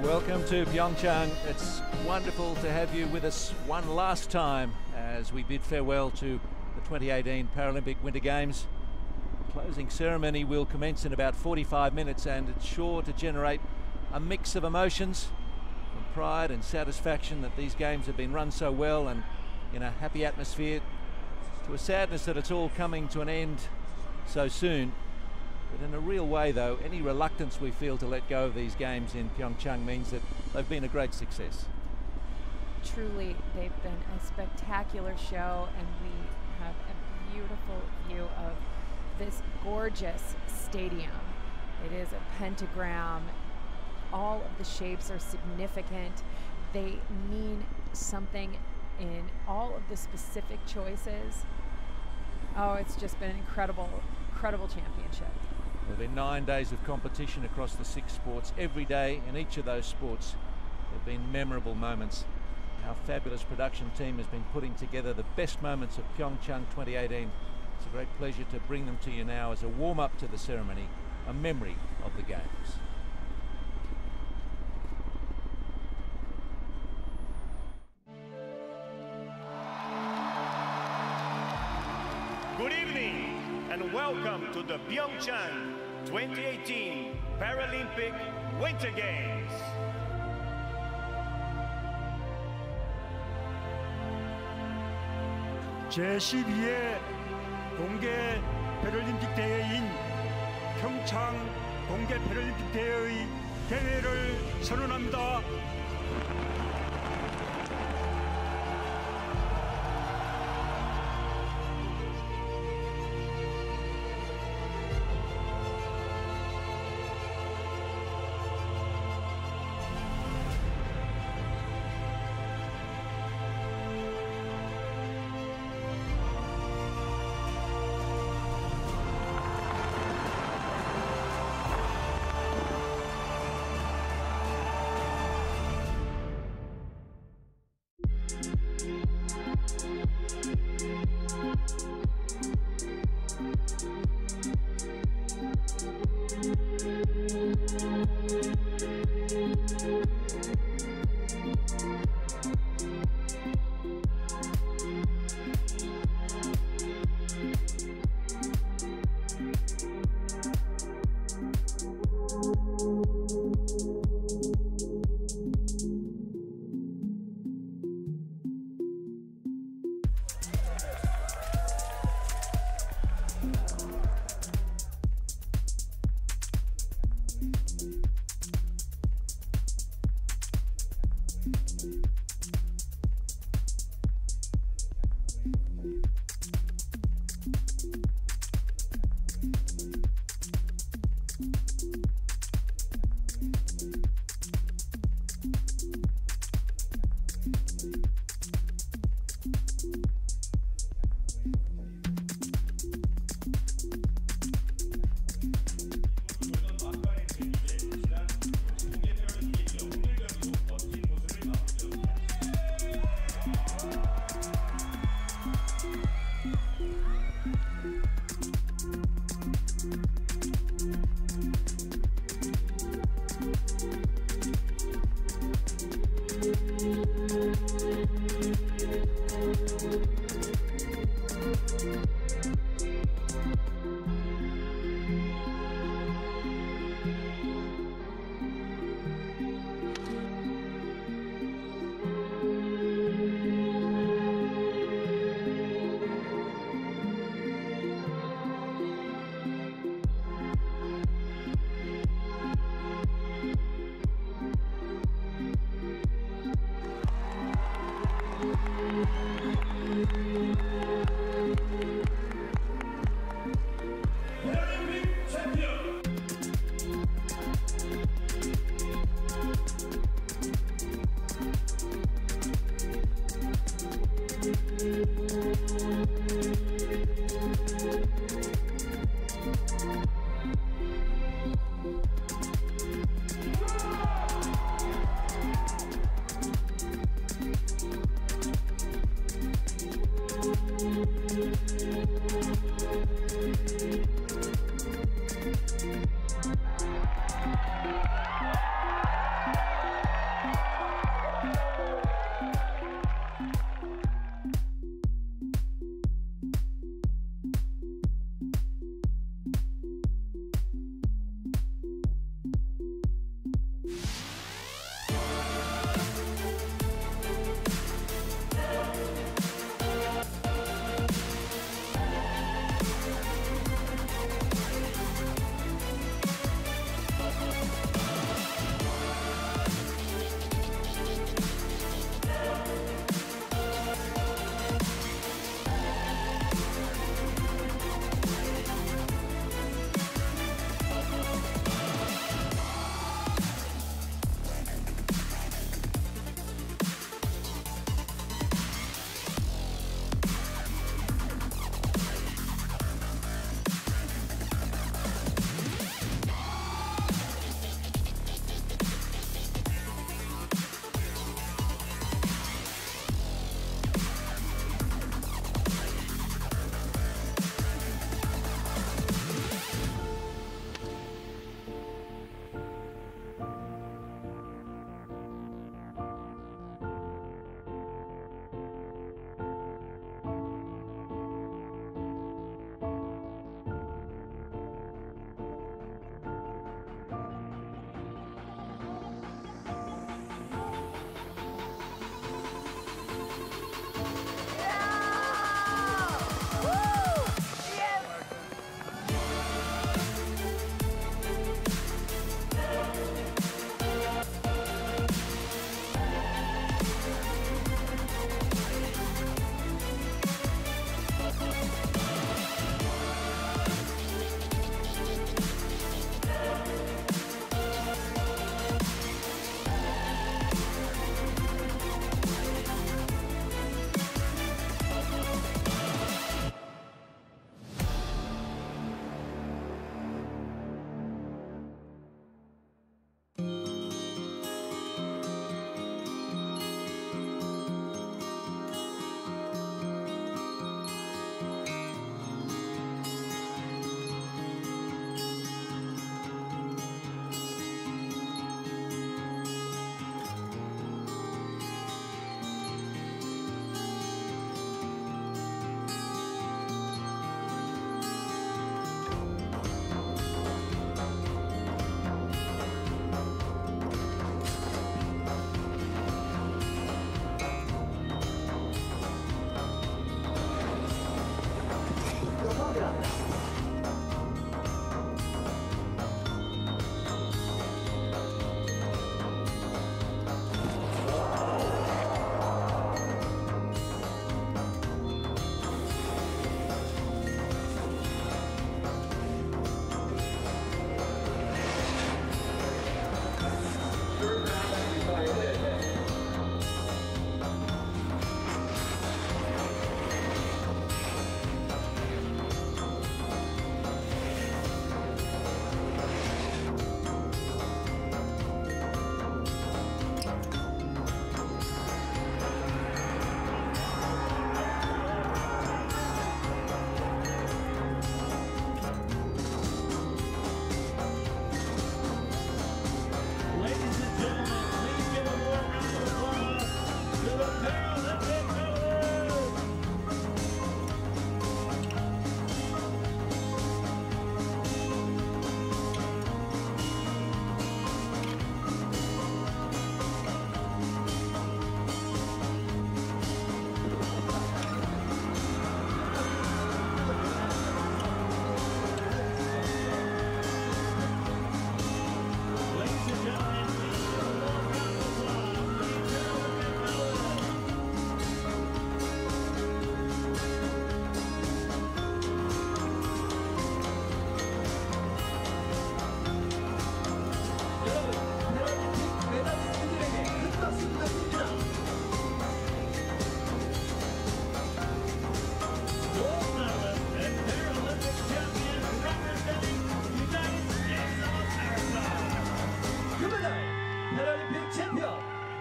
Welcome to Pyeongchang. It's wonderful to have you with us one last time as we bid farewell to the 2018 Paralympic Winter Games. The closing ceremony will commence in about 45 minutes and it's sure to generate a mix of emotions, from pride and satisfaction that these games have been run so well and in a happy atmosphere, to a sadness that it's all coming to an end so soon. But in a real way though, any reluctance we feel to let go of these games in Pyeongchang means that they've been a great success. Truly, they've been a spectacular show, and we have a beautiful view of this gorgeous stadium. It is a pentagram. All of the shapes are significant. They mean something in all of the specific choices. Oh, it's just been an incredible championship. There have been 9 days of competition across the 6 sports. Every day in each of those sports there have been memorable moments. Our fabulous production team has been putting together the best moments of Pyeongchang 2018. It's a great pleasure to bring them to you now as a warm-up to the ceremony, a memory of the Games. Good evening and welcome to the Pyeongchang 2018 Paralympic Winter Games. 제12회 동계 패럴림픽 대회인 평창 동계 패럴림픽 대회의 개회를 선언합니다.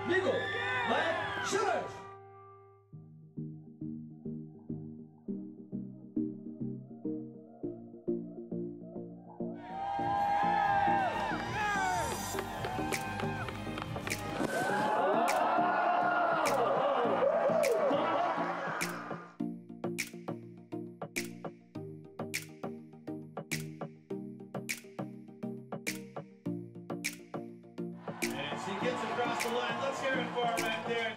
미국 마이크 슈럴. As he gets across the line, let's hear it for him right there.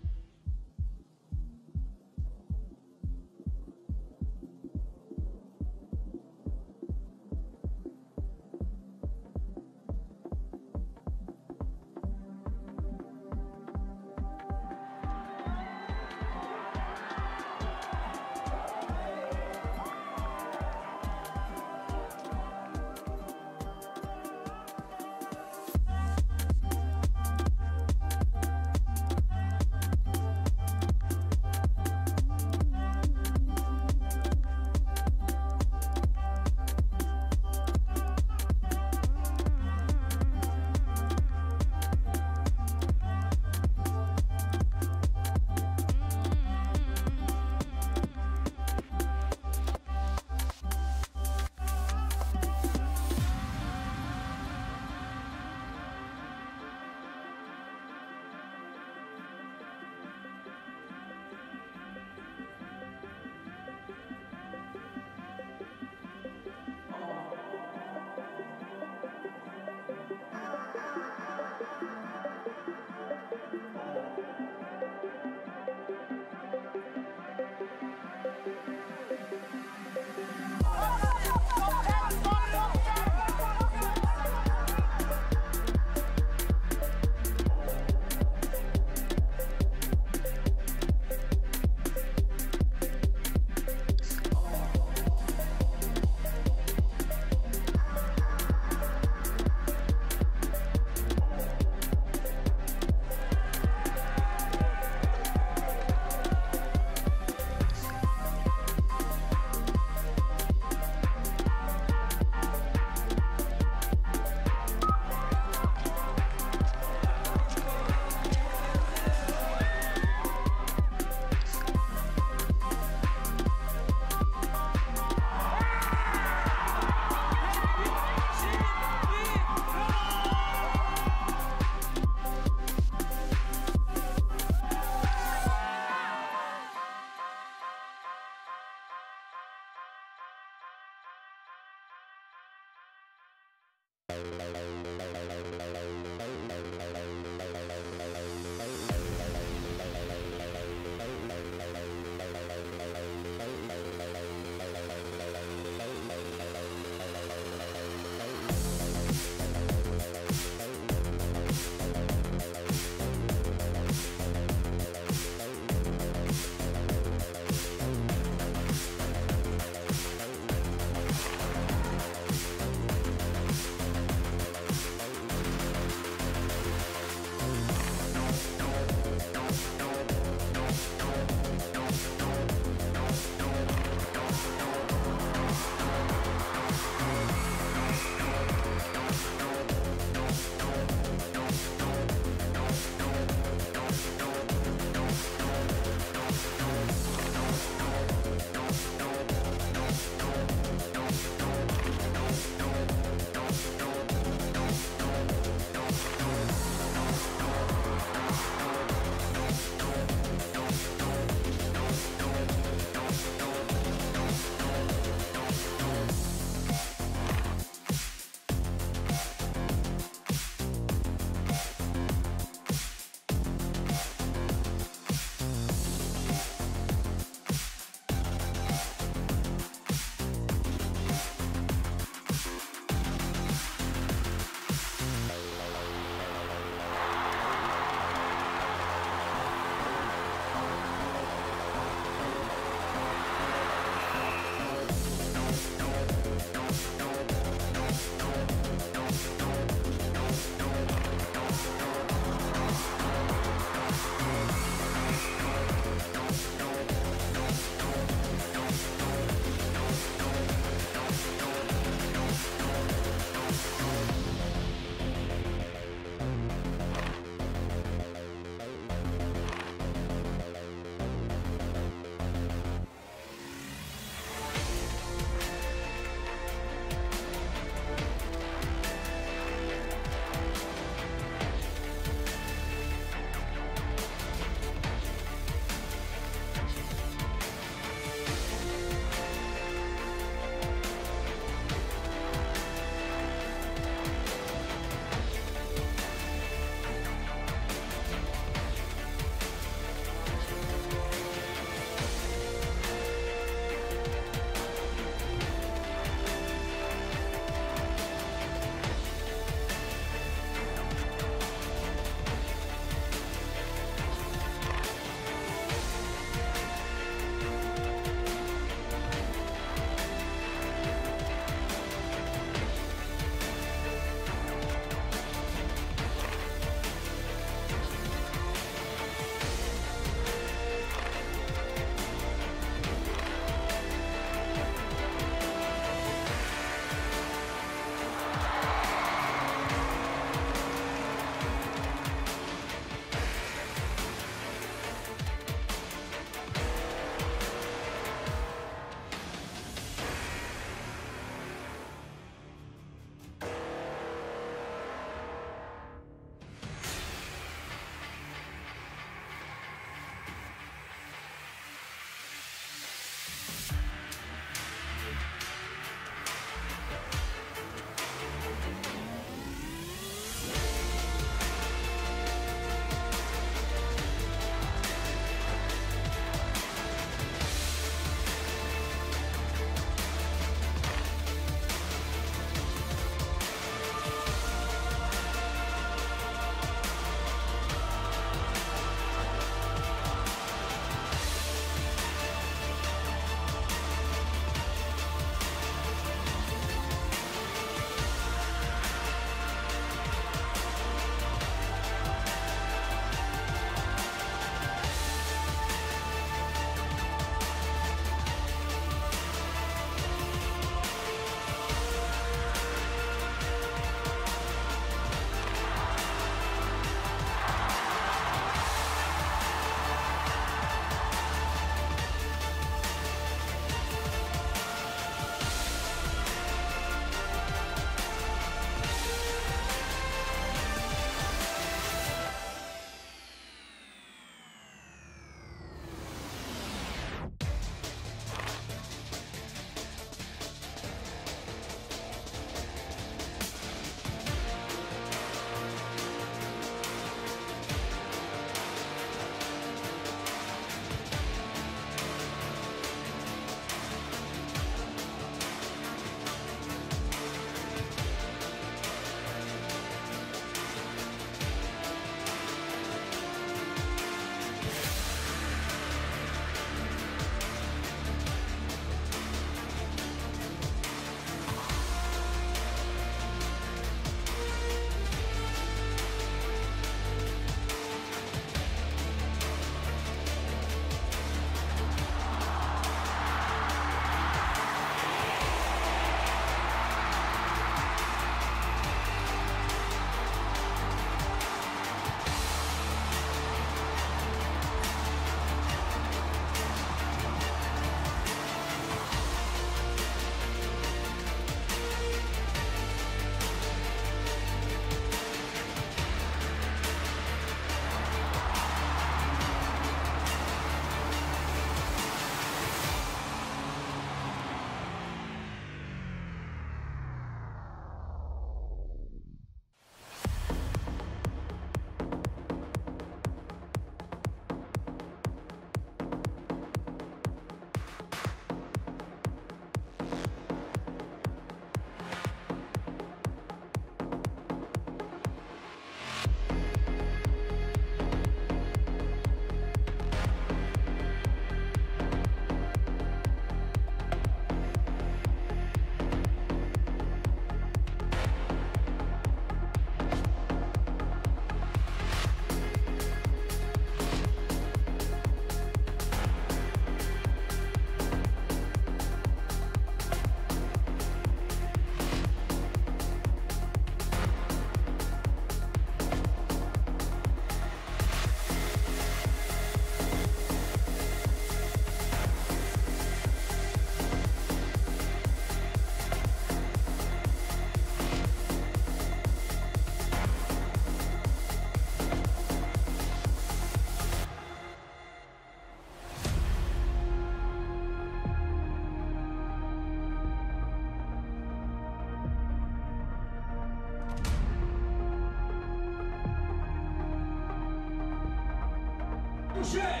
Boucher.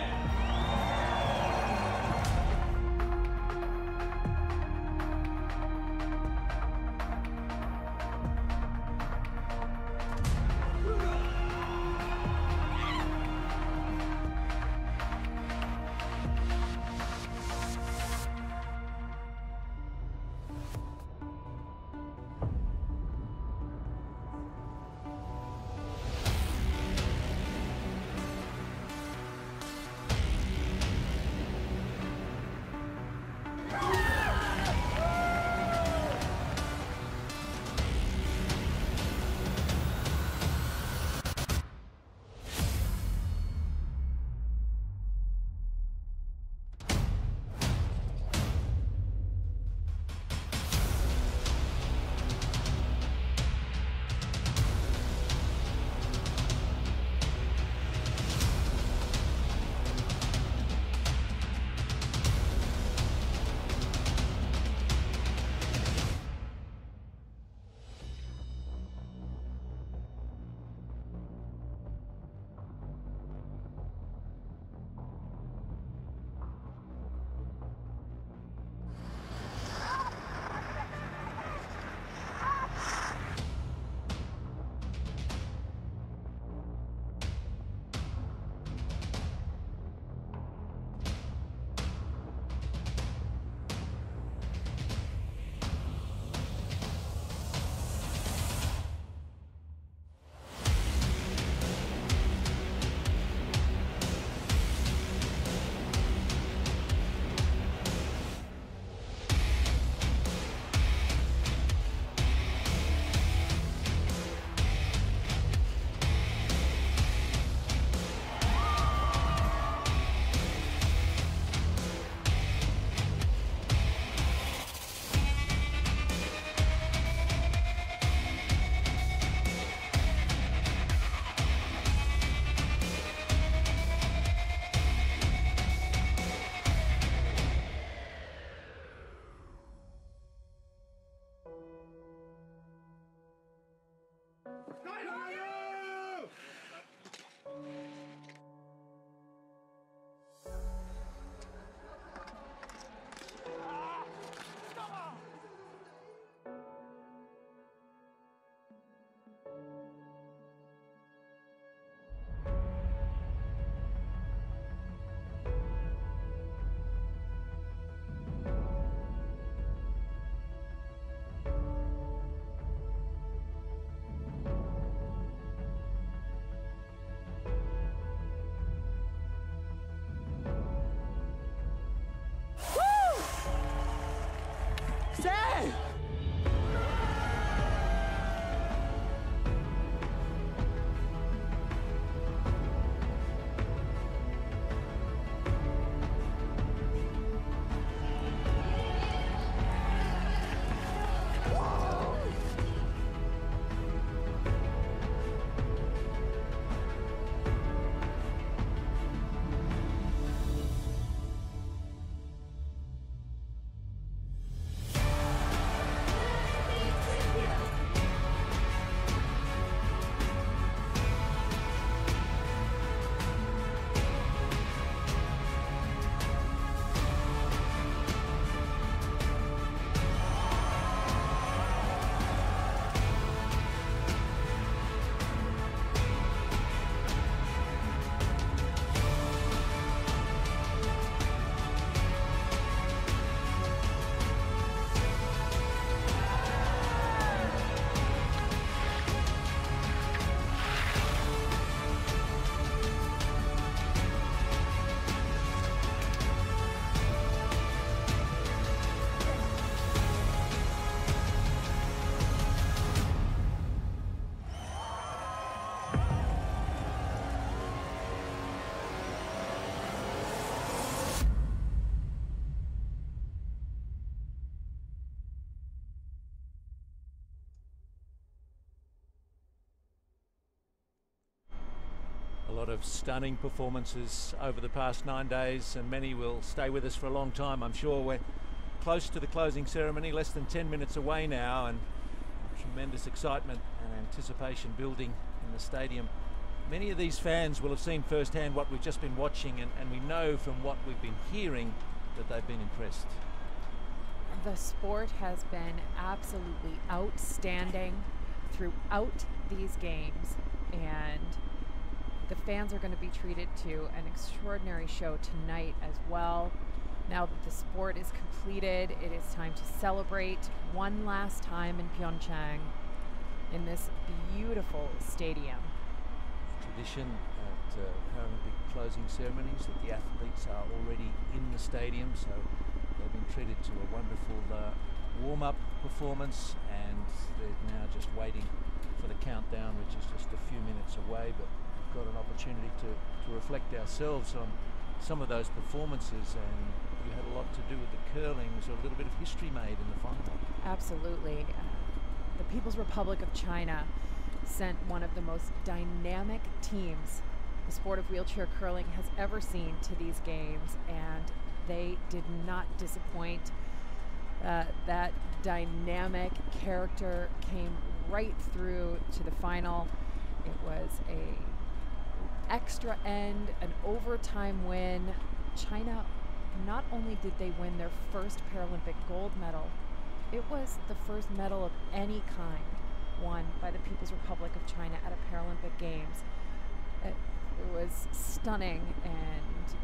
A lot of stunning performances over the past 9 days, and many will stay with us for a long time, I'm sure. We're close to the closing ceremony, less than 10 minutes away now, and tremendous excitement and anticipation building in the stadium. Many of these fans will have seen firsthand what we've just been watching, and we know from what we've been hearing that they've been impressed. The sport has been absolutely outstanding throughout these games, and the fans are going to be treated to an extraordinary show tonight as well. Now that the sport is completed, it is time to celebrate one last time in Pyeongchang in this beautiful stadium. Tradition at Paralympic closing ceremonies that the athletes are already in the stadium, so they've been treated to a wonderful warm-up performance, and they're now just waiting for the countdown, which is just a few minutes away. But we've got an opportunity to reflect ourselves on some of those performances, and you had a lot to do with the curling. Was a little bit of history made in the final. Absolutely. The People's Republic of China sent one of the most dynamic teams the sport of wheelchair curling has ever seen to these games, and they did not disappoint. That dynamic character came right through to the final. It was a extra end, an overtime win. China, not only did they win their first Paralympic gold medal, it was the first medal of any kind won by the People's Republic of China at a Paralympic Games. It was stunning and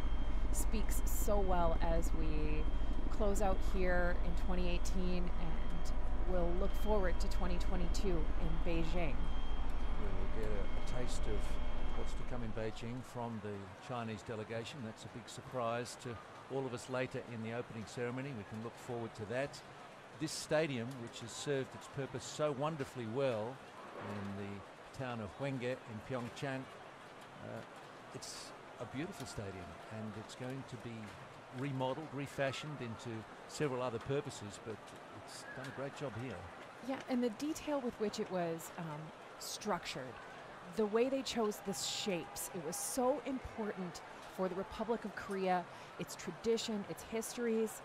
speaks so well as we close out here in 2018, and we'll look forward to 2022 in Beijing. We'll get a taste of what's to come in Beijing from the Chinese delegation. That's a big surprise to all of us later in the opening ceremony. We can look forward to that. This stadium, which has served its purpose so wonderfully well in the town of Hwenge in Pyeongchang, it's a beautiful stadium, and it's going to be remodeled, refashioned into several other purposes, but it's done a great job here. Yeah, and the detail with which it was structured, the way they chose the shapes, it was so important for the Republic of Korea, its tradition, its histories.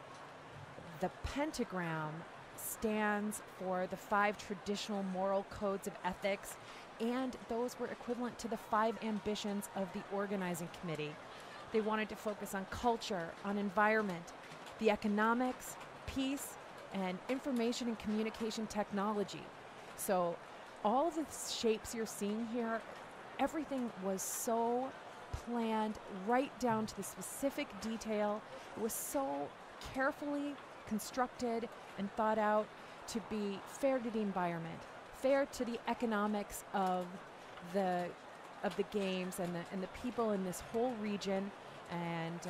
The pentagram stands for the 5 traditional moral codes of ethics, and those were equivalent to the 5 ambitions of the organizing committee. They wanted to focus on culture, on environment, the economics, peace, and information and communication technology. So all of the shapes you're seeing here, everything was so planned right down to the specific detail. It was so carefully constructed and thought out to be fair to the environment, fair to the economics of the games and the people in this whole region, and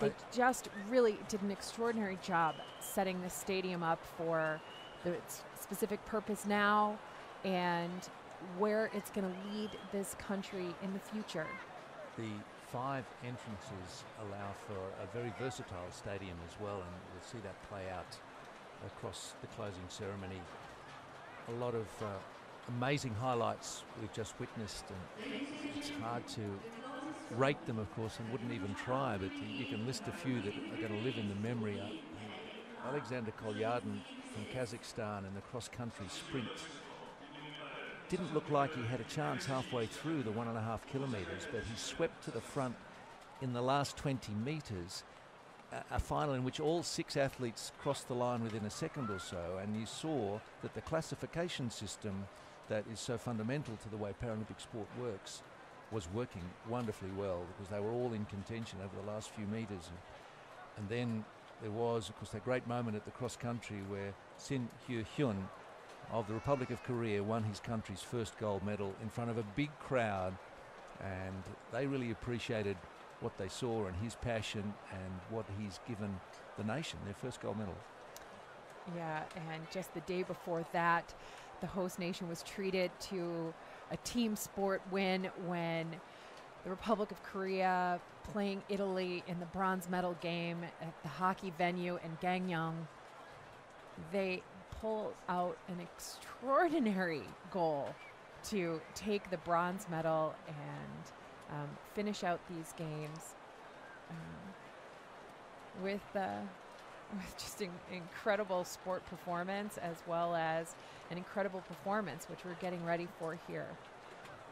they just really did an extraordinary job setting the stadium up for its specific purpose now and where it's going to lead this country in the future. The 5 entrances allow for a very versatile stadium as well, and we'll see that play out across the closing ceremony. A lot of amazing highlights we've just witnessed, and it's hard to rate them, of course, and wouldn't even try, but you can list a few that are going to live in the memory. Alexander Kolyadin from Kazakhstan in the cross-country sprint didn't look like he had a chance halfway through the 1.5 kilometres, but he swept to the front in the last 20 metres, a final in which all 6 athletes crossed the line within a second or so, and you saw that the classification system that is so fundamental to the way Paralympic sport works was working wonderfully well, because they were all in contention over the last few metres. And then there was, of course, that great moment at the cross-country where Sin Hyo-hyun of the Republic of Korea won his country's first gold medal in front of a big crowd, and they really appreciated what they saw and his passion and what he's given the nation, their first gold medal. Yeah, and just the day before that, the host nation was treated to a team sport win when the Republic of Korea, playing Italy in the bronze medal game at the hockey venue in Gangneung, they pull out an extraordinary goal to take the bronze medal and finish out these games with just an incredible sport performance, as well as an incredible performance, which we're getting ready for here.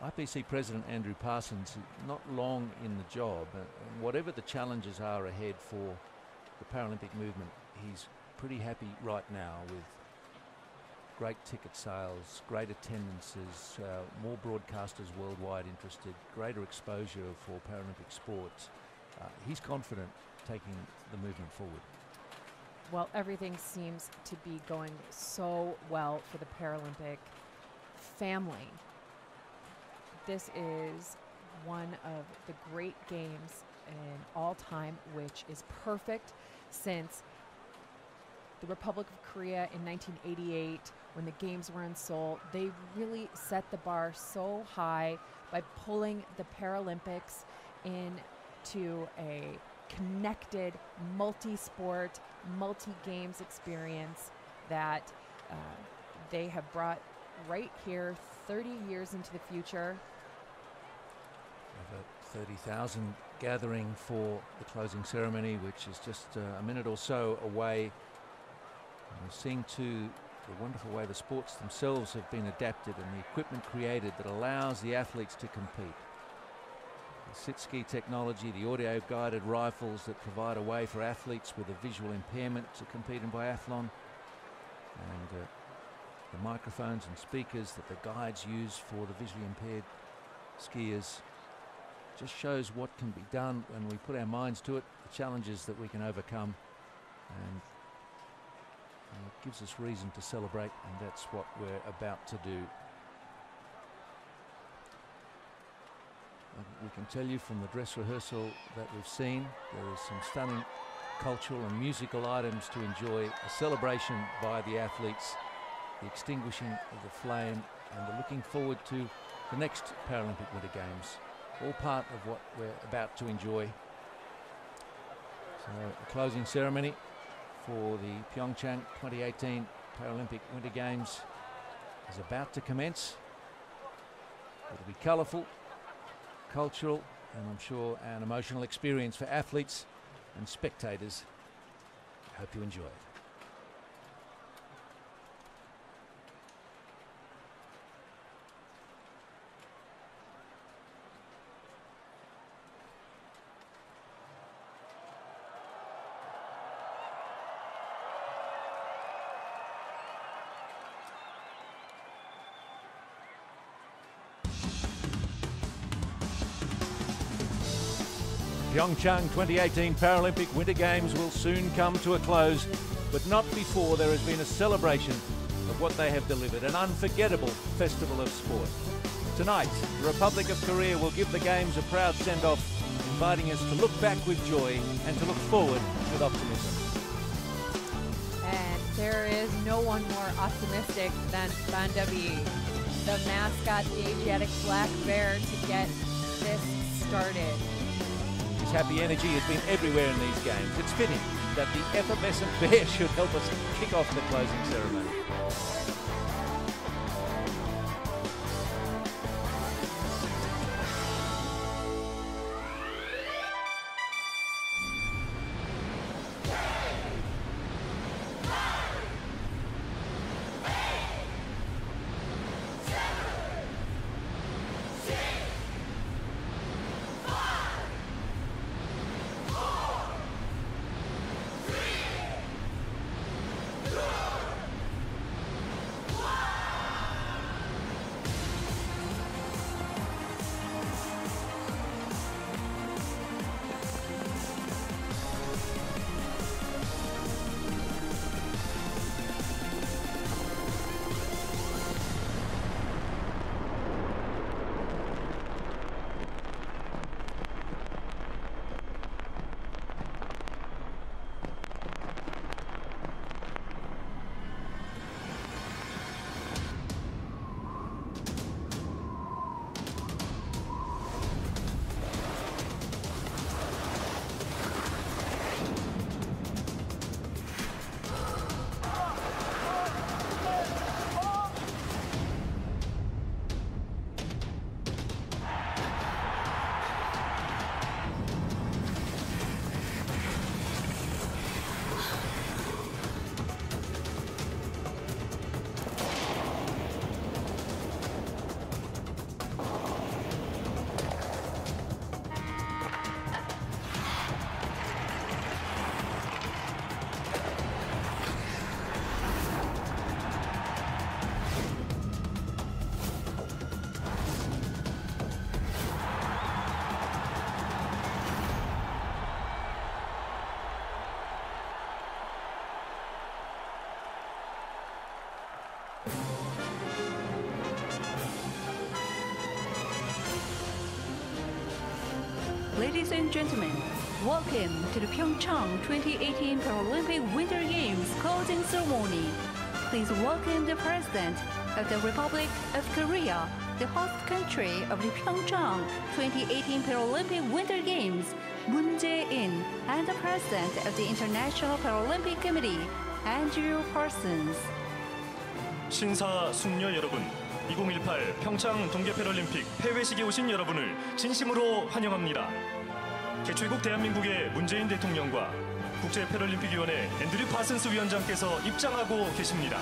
IPC President Andrew Parsons is not long in the job, and whatever the challenges are ahead for the Paralympic movement, he's pretty happy right now with great ticket sales, great attendances, more broadcasters worldwide interested, greater exposure for Paralympic sports. He's confident taking the movement forward. Well, everything seems to be going so well for the Paralympic family. This is one of the great games in all time, which is perfect since the Republic of Korea in 1988, when the games were in Seoul. They really set the bar so high by pulling the Paralympics into a connected, multi-sport, multi-games experience that they have brought right here 30 years into the future. Over 30,000 gathering for the closing ceremony, which is just a minute or so away. And we're seeing too the wonderful way the sports themselves have been adapted and the equipment created that allows the athletes to compete. The sit-ski technology, the audio-guided rifles that provide a way for athletes with a visual impairment to compete in biathlon, and the microphones and speakers that the guides use for the visually impaired skiers just shows what can be done when we put our minds to it, the challenges that we can overcome, and it gives us reason to celebrate, and that's what we're about to do. We can tell you from the dress rehearsal that we've seen, there is some stunning cultural and musical items to enjoy, a celebration by the athletes, the extinguishing of the flame, and the looking forward to the next Paralympic Winter Games, all part of what we're about to enjoy. So a closing ceremony for the Pyeongchang 2018 Paralympic Winter Games is about to commence. It'll be colourful, cultural, and I'm sure an emotional experience for athletes and spectators. I hope you enjoy it. Pyeongchang 2018 Paralympic Winter Games will soon come to a close, but not before there has been a celebration of what they have delivered, an unforgettable festival of sport. Tonight, the Republic of Korea will give the Games a proud send-off, inviting us to look back with joy and to look forward with optimism. And there is no one more optimistic than Bandabi, the mascot, the Asiatic black bear, to get this started. His happy energy has been everywhere in these games. It's fitting that the effervescent bear should help us kick off the closing ceremony. Ladies and gentlemen, welcome to the Pyeongchang 2018 Paralympic Winter Games closing ceremony. Please welcome the President of the Republic of Korea, the host country of the Pyeongchang 2018 Paralympic Winter Games, Moon Jae-in, and the President of the International Paralympic Committee, Andrew Parsons. 신사 숙녀 여러분, 2018 평창 동계패럴림픽 폐회식에 오신 여러분을 진심으로 환영합니다. 개최국 대한민국의 문재인 대통령과 국제패럴림픽위원회 앤드류 파슨스 위원장께서 입장하고 계십니다.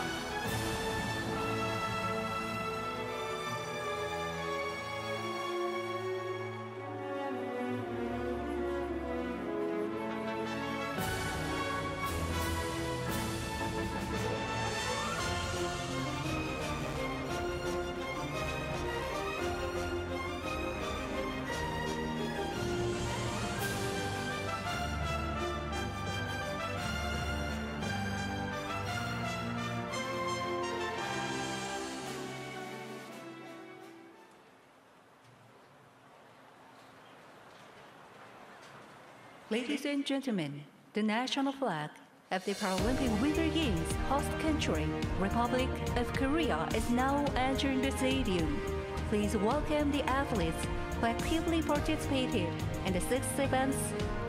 Ladies and gentlemen, the national flag of the Paralympic Winter Games host country, Republic of Korea, is now entering the stadium. Please welcome the athletes who actively participated in the 6 events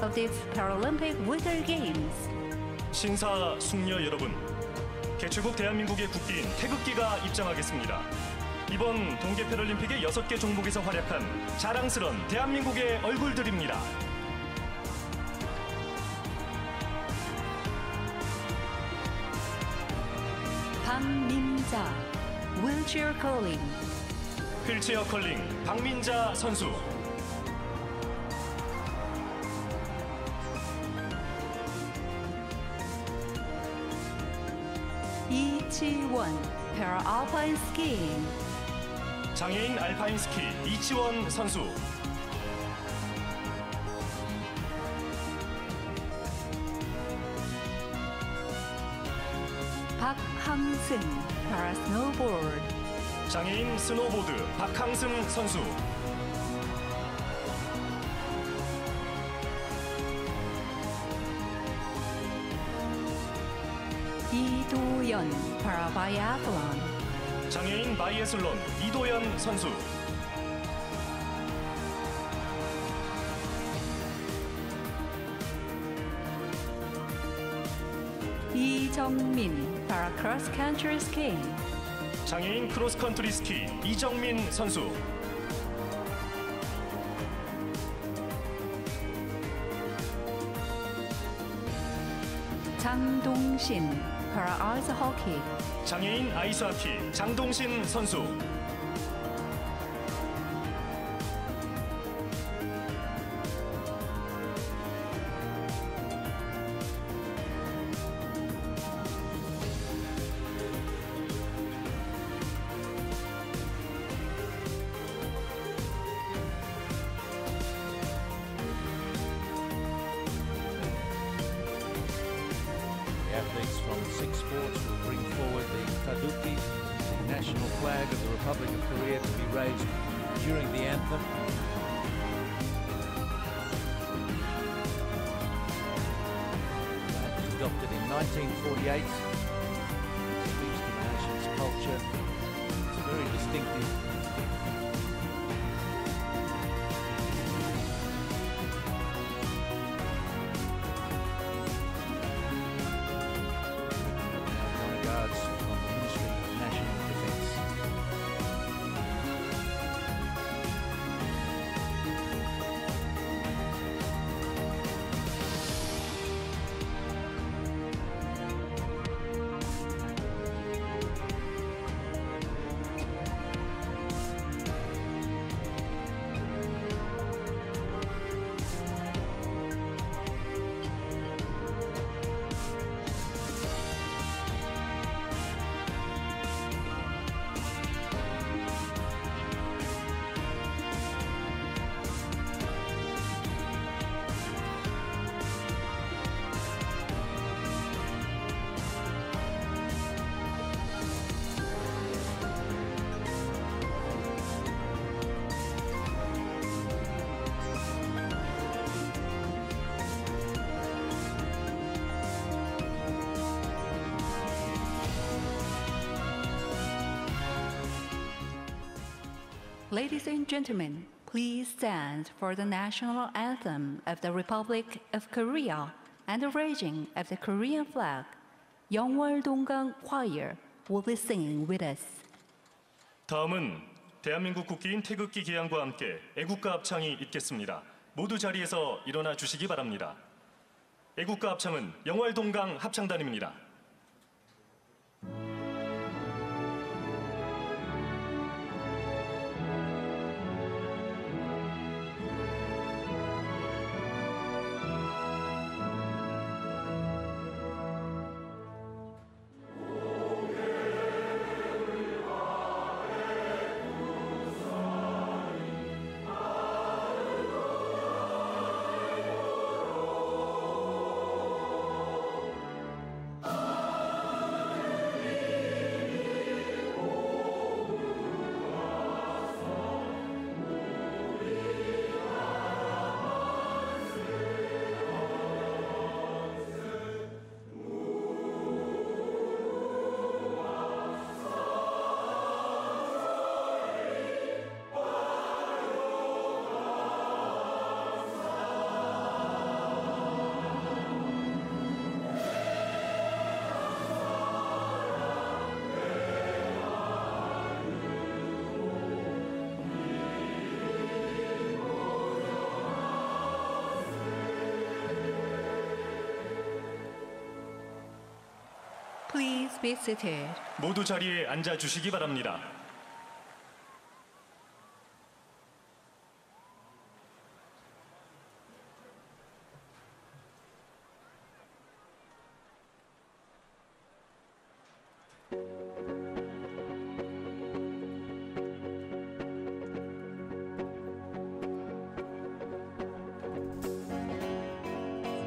of this Paralympic Winter Games. 신사 숙녀 여러분, 개최국 대한민국의 국기인 태극기가 입장하겠습니다. 이번 동계패럴림픽의 6개 종목에서 활약한 자랑스런 대한민국의 얼굴들입니다. 박민자, wheelchair curling. 휠체어 컬링 박민자 선수. 이치원, para-alpine skiing. 장애인 알파인 스키 이치원 선수. 박항승, para-snowboard. 장애인 스노보드 박항승 선수. 이도연, para-biathlon. 장애인 바이애슬론 이도연 선수. 이정민, para-cross country skiing. 장애인 크로스컨트리 스키 이정민 선수. 장동신, para-ice hockey. 장애인 아이스하키 장동신 선수. Athletes from 6 sports will bring forward the taduki, the national flag of the Republic of Korea, to be raised during the anthem. It was adopted in 1948. It speaks to the nation's culture. It's very distinctive. Regards from the Ministry of National Defence. Ladies and gentlemen, please stand for the national anthem of the Republic of Korea and the raising of the Korean flag. 영월동강 Choir will be singing with us. 다음은 대한민국 국기인 태극기 기양과 함께 애국가 합창이 있겠습니다. 모두 자리에서 일어나 주시기 바랍니다. 애국가 합창은 영월동강 합창단입니다. Please be seated. 모두 자리에 앉아 주시기 바랍니다.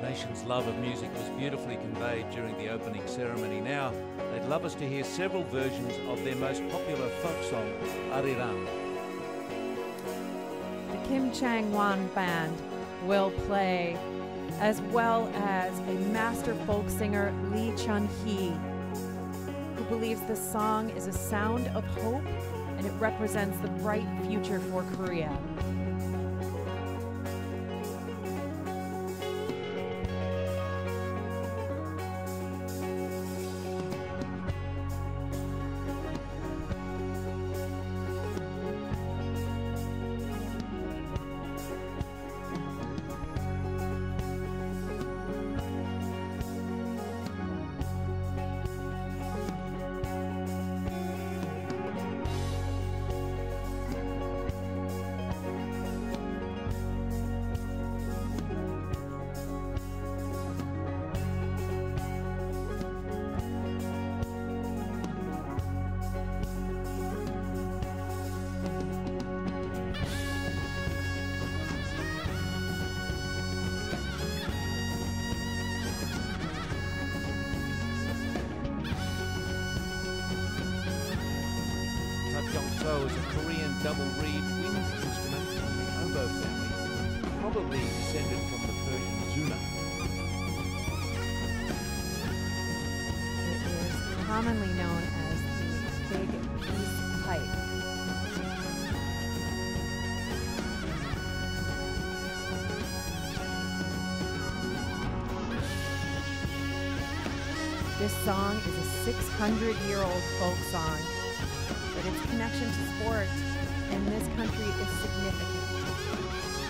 The nation's love of music was beautifully conveyed during the opening ceremony. Now, they'd love us to hear several versions of their most popular folk song, Arirang. The Kim Chang-won Band will play, as well as a master folk singer, Lee Chun-hee, who believes the song is a sound of hope and it represents the bright future for Korea. So is a Korean double reed wind instrument from the oboe family, probably descended from the Persian zuna. It is commonly known as the big peace pipe. This song is a 600-year-old folk song. But its connection to sport in this country is significant.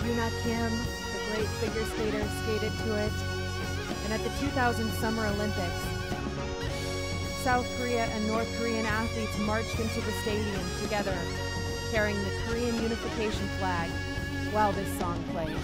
Yoona Kim, the great figure skater, skated to it. And at the 2000 Summer Olympics, South Korea and North Korean athletes marched into the stadium together, carrying the Korean unification flag while this song played.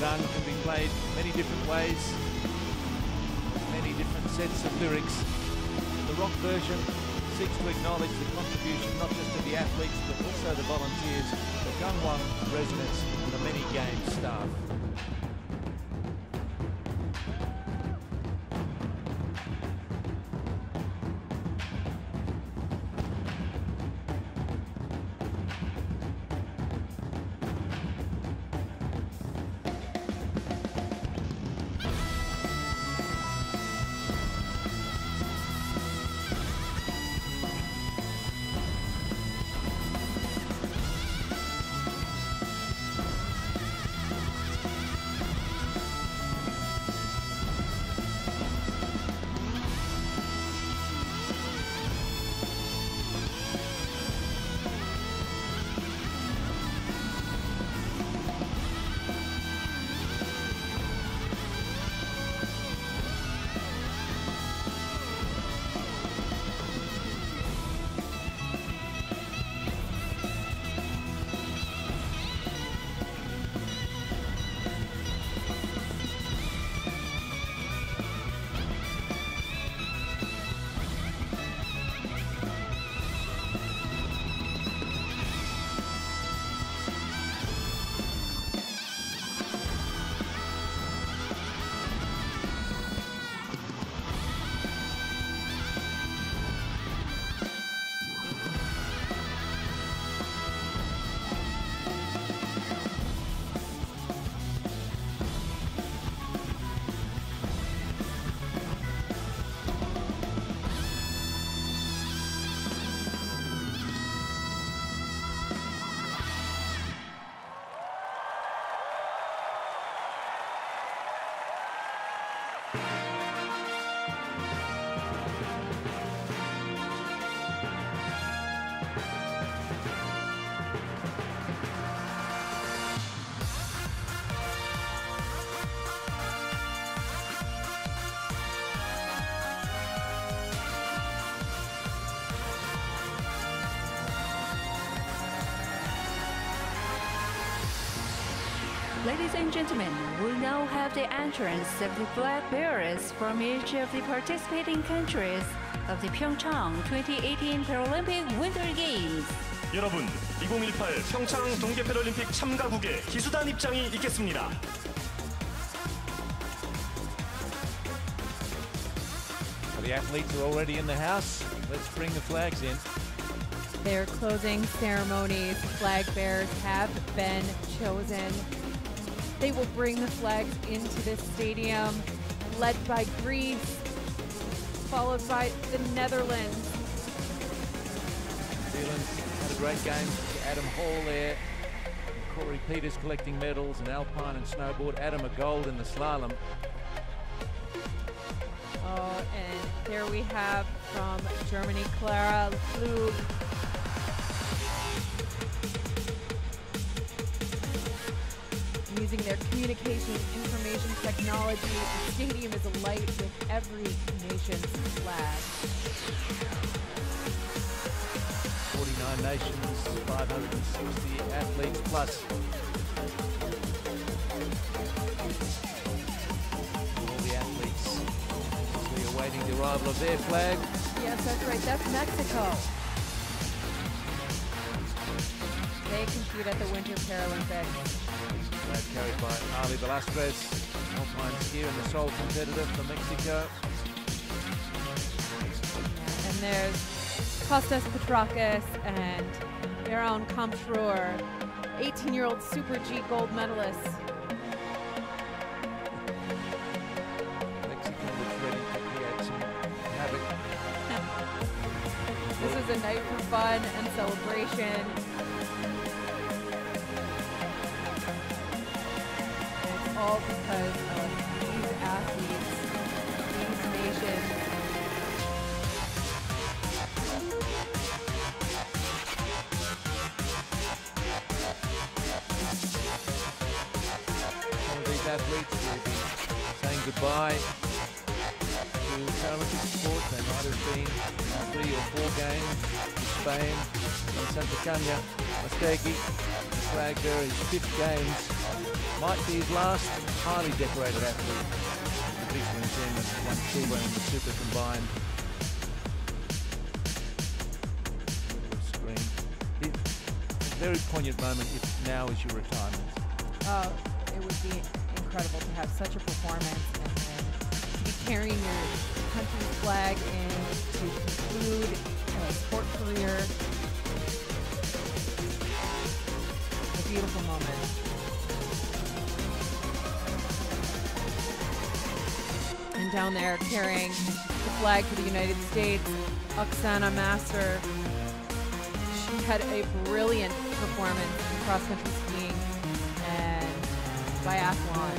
Padang can be played many different ways, many different sets of lyrics. The rock version seeks to acknowledge the contribution not just of the athletes but also the volunteers, the Gangwon residents and the many games staff. Ladies and gentlemen, we now have the entrance of the flag bearers from each of the participating countries of the Pyeongchang 2018 Paralympic Winter Games. 여러분, 2018 평창 동계 패럴림픽 참가국의 기수단 입장이 있겠습니다. The athletes are already in the house. Let's bring the flags in. Their closing ceremonies, flag bearers have been chosen. They will bring the flags into this stadium, led by Greece, followed by the Netherlands. New Zealand had a great game. Adam Hall there. Corey Peters collecting medals in alpine and snowboard. Adam a gold in the slalom. Oh, and there we have from Germany, Clara Flug. Using their communication information technology, the stadium is alight with every nation's flag. 49 nations, 560 athletes plus. All the athletes obviously awaiting the arrival of their flag. Yes, that's right. That's Mexico. They compete at the Winter Paralympics. Flag carried by Ali Velasquez, alpine skier and the sole competitor for Mexico. And there's Kostas Petrakis and Aaron Kamtrur, 18-year-old Super G gold medalist. Mexico looks ready to create some havoc. This is a night for fun and celebration. All because of these athletes, these nations. Some of these athletes will be saying goodbye to Paralympic sport. They might have been 3 or 4 games in Spain, Santacana Mastegi, the flag bearer, his 5th games, might be his last highly decorated athlete. The big win team and won silver in the Super combined. Screen. A very poignant moment if now is your retirement. Oh, it would be incredible to have such a performance and then to be carrying your country's flag in to conclude a sport career. A beautiful moment. And down there carrying the flag for the United States, Oksana Master. She had a brilliant performance in cross-country skiing and biathlon.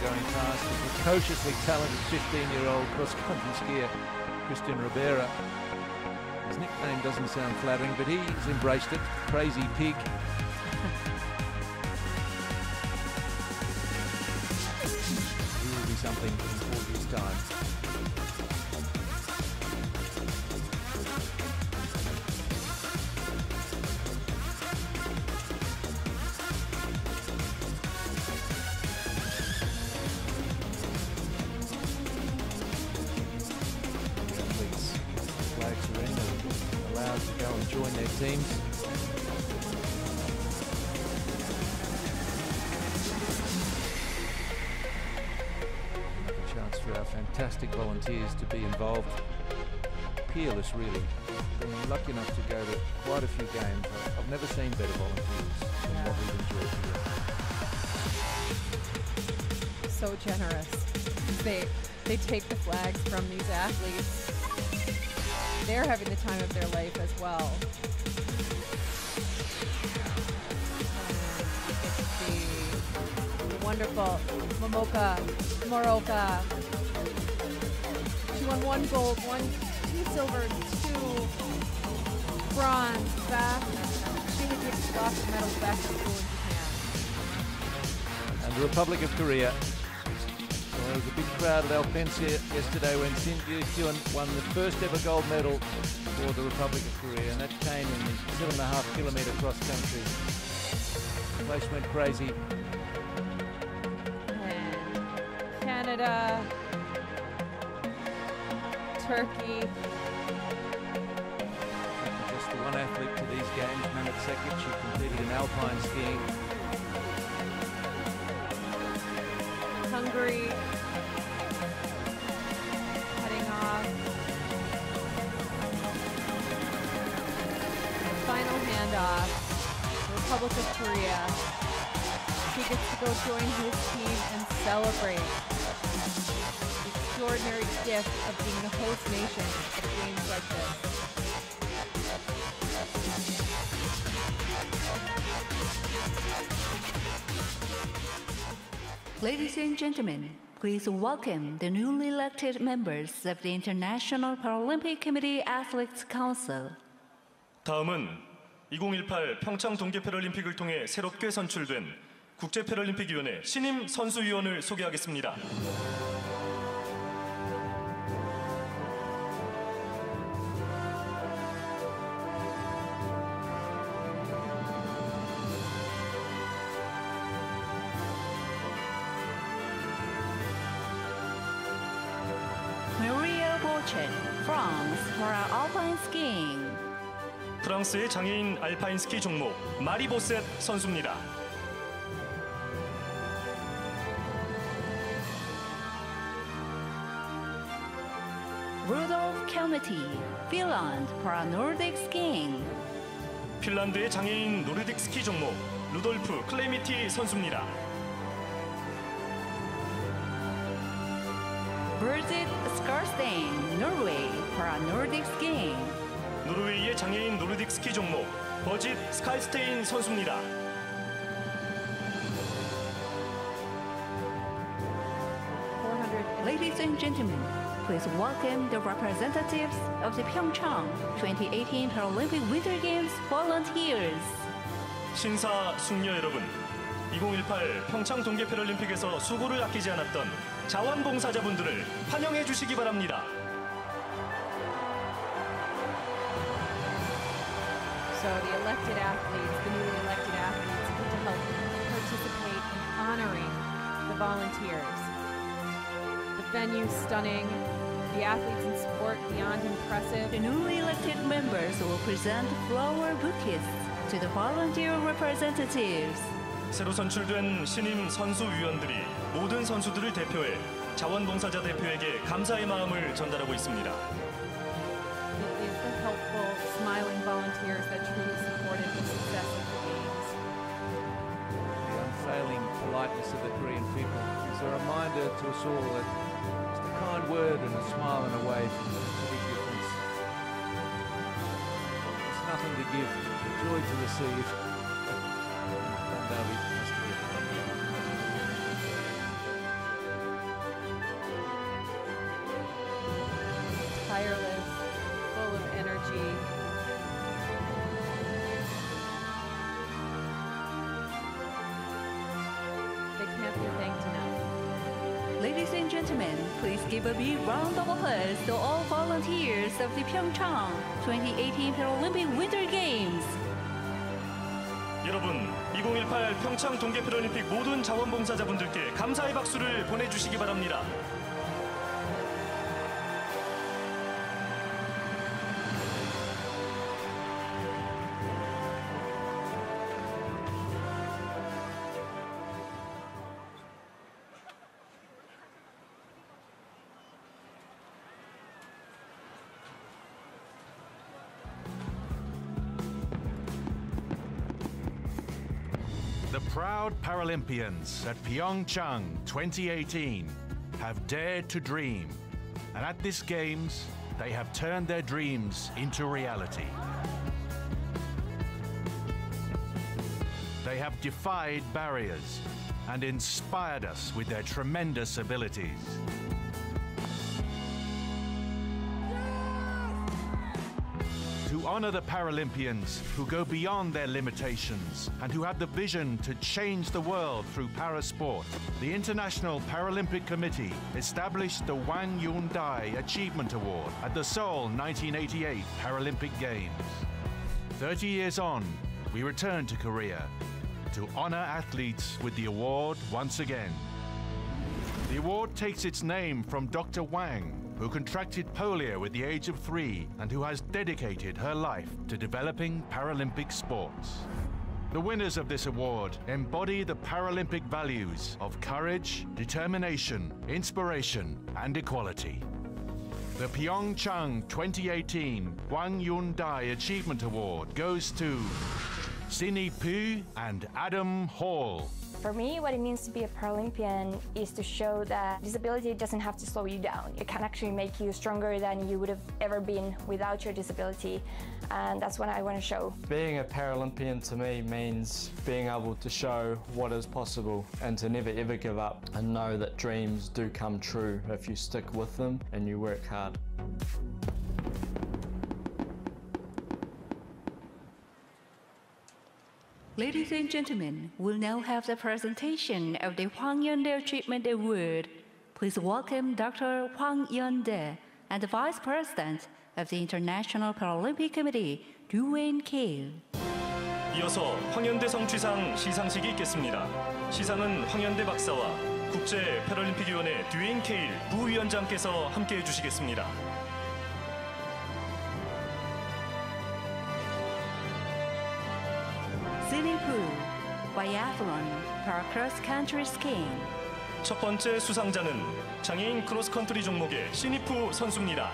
Going past the precociously talented 15-year-old cross-country skier, Christian Ribera. His nickname doesn't sound flattering, but he's embraced it. Crazy Pig. He will be something in 4 years' time. To go and join their teams. A chance for our fantastic volunteers to be involved. Peerless, really. Been lucky enough to go to quite a few games. I've never seen better volunteers than what we've enjoyed here. So generous. They take the flags from these athletes. They're having the time of their life as well. It's the wonderful Momoka Moroka. She won 1 gold, 2 silver, 2 bronze back. She had taken lots of medals back to school in Japan. And the Republic of Korea. There was a big crowd at Alpensia yesterday when Sin Gyu-hyun won the first ever gold medal for the Republic of Korea, and that came in the 7.5 kilometre cross country. The place went crazy. And Canada, Turkey. Just the one athlete to these games, Mehmet Sekic, who competed in alpine skiing. Hungary. Final handoff, Republic of Korea. He gets to go join his team and celebrate the extraordinary gift of being the host nation of games like this. Ladies and gentlemen, please welcome the newly elected members of the International Paralympic Committee Athletes Council. 다음은 2018 평창 동계 패럴림픽을 통해 새롭게 선출된 국제 패럴림픽위원회 신임 선수위원을 소개하겠습니다. Maria Bochen, France, for alpine skiing. 프랑스의 장애인 알파인 스키 종목 마리 보셋 선수입니다. Rudolf Kelmety, Finland, for Nordic skiing. 핀란드의 장애인 노르딕 스키 종목 루돌프 클레미티 선수입니다. Birgit Skarstein, Norway, for Nordic skiing. 노르웨이의 장애인 노르딕 스키 종목 버짓 스카이스테인 선수입니다. Ladies and gentlemen, please welcome the representatives of the Pyeongchang 2018 Paralympic Winter Games volunteers. 신사 숙녀 여러분, 2018 평창 동계 패럴림픽에서 수고를 아끼지 않았던 자원봉사자분들을 환영해 주시기 바랍니다. So the elected athletes, the newly elected athletes, get to help participate in honoring the volunteers. The venue's stunning. The athletes in sport beyond impressive. The newly elected members will present flower bouquets to the volunteer representatives. 새로 선출된 신임 선수위원들이 모든 선수들을 대표해 자원봉사자 대표에게 감사의 마음을 전달하고 있습니다. It is the helpful, smiling volunteers that truly supported the success of the games. The unfailing politeness of the Korean people is a reminder to us all that just a kind word and a smile and a wave can make a big difference. It's nothing to give, joy to receive. Tireless, full of energy. They can't be thanked enough. Ladies and gentlemen, please give a big round of applause to all volunteers of the Pyeongchang 2018 Paralympic Winter Games. 여러분, 2018 평창 동계 패럴림픽 모든 자원봉사자분들께 감사의 박수를 보내주시기 바랍니다. The proud Paralympians at Pyeongchang 2018 have dared to dream, and at this Games, they have turned their dreams into reality. They have defied barriers and inspired us with their tremendous abilities. To honor the Paralympians who go beyond their limitations and who have the vision to change the world through parasport, the International Paralympic Committee established the Hwang Yun-dae Achievement Award at the Seoul 1988 Paralympic Games. 30 years on, we return to Korea to honor athletes with the award once again. The award takes its name from Dr. Hwang, who contracted polio at the age of 3 and who has dedicated her life to developing Paralympic sports. The winners of this award embody the Paralympic values of courage, determination, inspiration, and equality. The Pyeongchang 2018 Hwang Yun-dae Achievement Award goes to Sinny Poo and Adam Hall. For me, what it means to be a Paralympian is to show that disability doesn't have to slow you down. It can actually make you stronger than you would have ever been without your disability, and that's what I want to show. Being a Paralympian to me means being able to show what is possible and to never ever give up and know that dreams do come true if you stick with them and you work hard. Ladies and gentlemen, we'll now have the presentation of the Hwang Yun-dae Achievement Award. Please welcome Dr. Hwang Yun-dae and the Vice President of the International Paralympic Committee, Duane Kale. 이어서 황현대성 쥐상 시상식이 있겠습니다. 시상은 황현대 박사와 국제 패럴림픽위원회 듀웨인 케일 부위원장께서 함께해 주시겠습니다. Sinny Poo, Biathlon, Cross Country Skiing. 첫 번째 수상자는 장애인 크로스컨트리 종목의 시니프 선수입니다.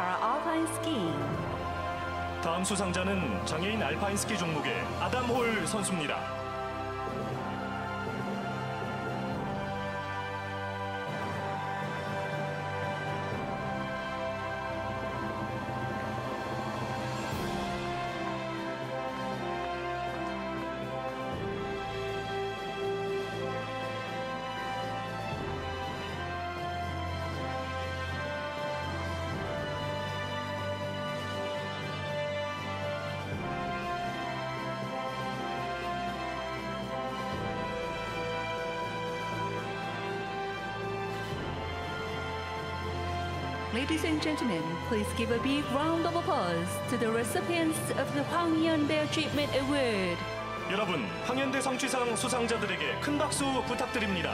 para-alpine skiing. 다음 수상자는 장애인 알파인 스키 종목의 아담 홀 선수입니다. Ladies and gentlemen, please give a big round of applause to the recipients of the 황현대 Achievement Award. 여러분, 황현대 성취상 수상자들에게 큰 박수 부탁드립니다.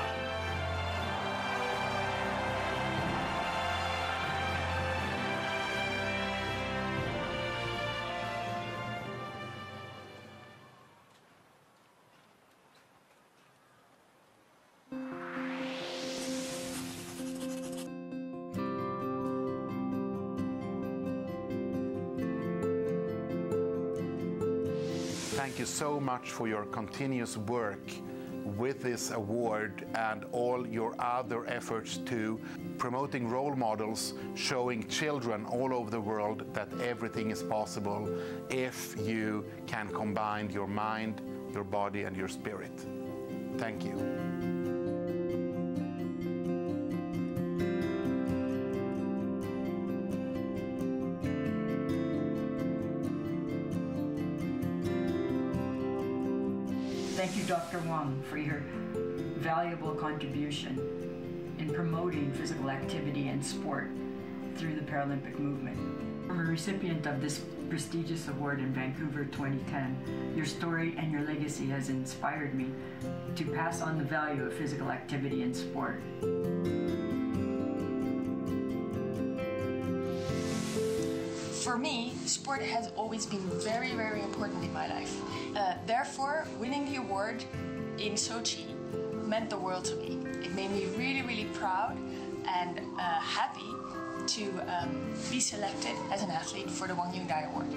Thank you so much for your continuous work with this award and all your other efforts to promoting role models, showing children all over the world that everything is possible if you can combine your mind, your body, and your spirit. Thank you. Thank you, Dr. Wang, for your valuable contribution in promoting physical activity and sport through the Paralympic movement. I'm a recipient of this prestigious award in Vancouver 2010. Your story and your legacy has inspired me to pass on the value of physical activity and sport. For me, sport has always been very, very important in my life. Therefore, winning the award in Sochi meant the world to me. It made me really, really proud and happy to be selected as an athlete for the Wang Hyundai Award.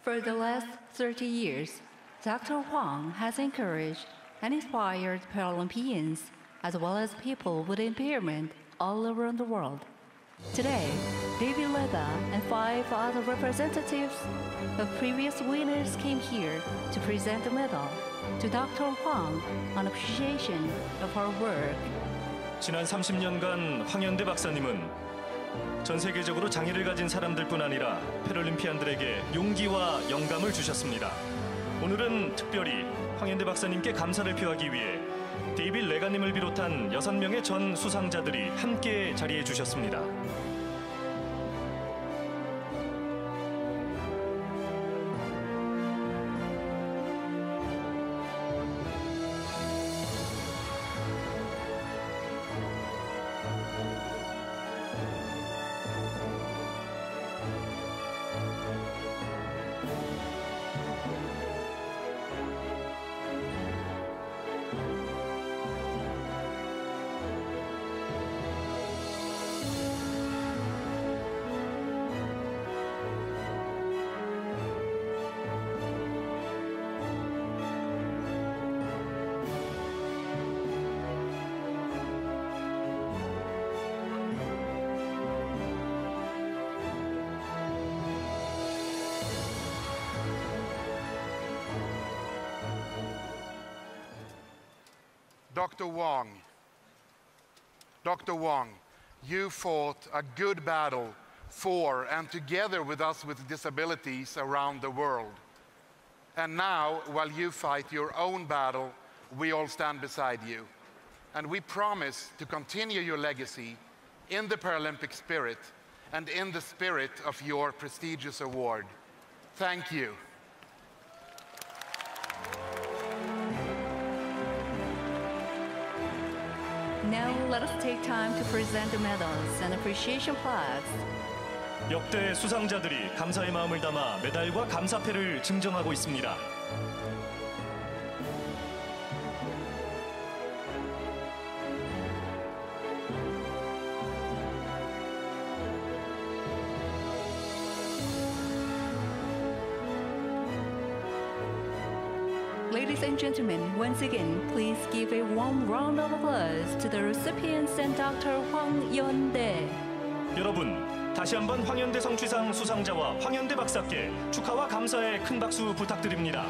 For the last 30 years, Dr. Huang has encouraged and inspired Paralympians as well as people with impairment all around the world. Today, David Leda and 5 other representatives of previous winners came here to present the medal to Dr. Huang on appreciation of her work. 지난 30년간 황현대 박사님은 전 세계적으로 장애를 가진 사람들뿐 아니라 패럴림피안들에게 용기와 영감을 주셨습니다. 오늘은 특별히 황현대 박사님께 감사를 표하기 위해 데이빗 레가님을 비롯한 6명의 전 수상자들이 함께 자리해 주셨습니다. Dr. Wang, you fought a good battle for and together with us with disabilities around the world. And now, while you fight your own battle, we all stand beside you. And we promise to continue your legacy in the Paralympic spirit and in the spirit of your prestigious award. Thank you. Now let us take time to present the medals and appreciation plaques. 역대 수상자들이 감사의 마음을 담아 메달과 감사패를 증정하고 있습니다. Ladies and gentlemen, once again, please give a warm round of applause to the recipients and Dr. Hwang Yeon-dae. 여러분, 다시 한번 황현대 성취상 수상자와 황현대 박사께 축하와 감사의 큰 박수 부탁드립니다.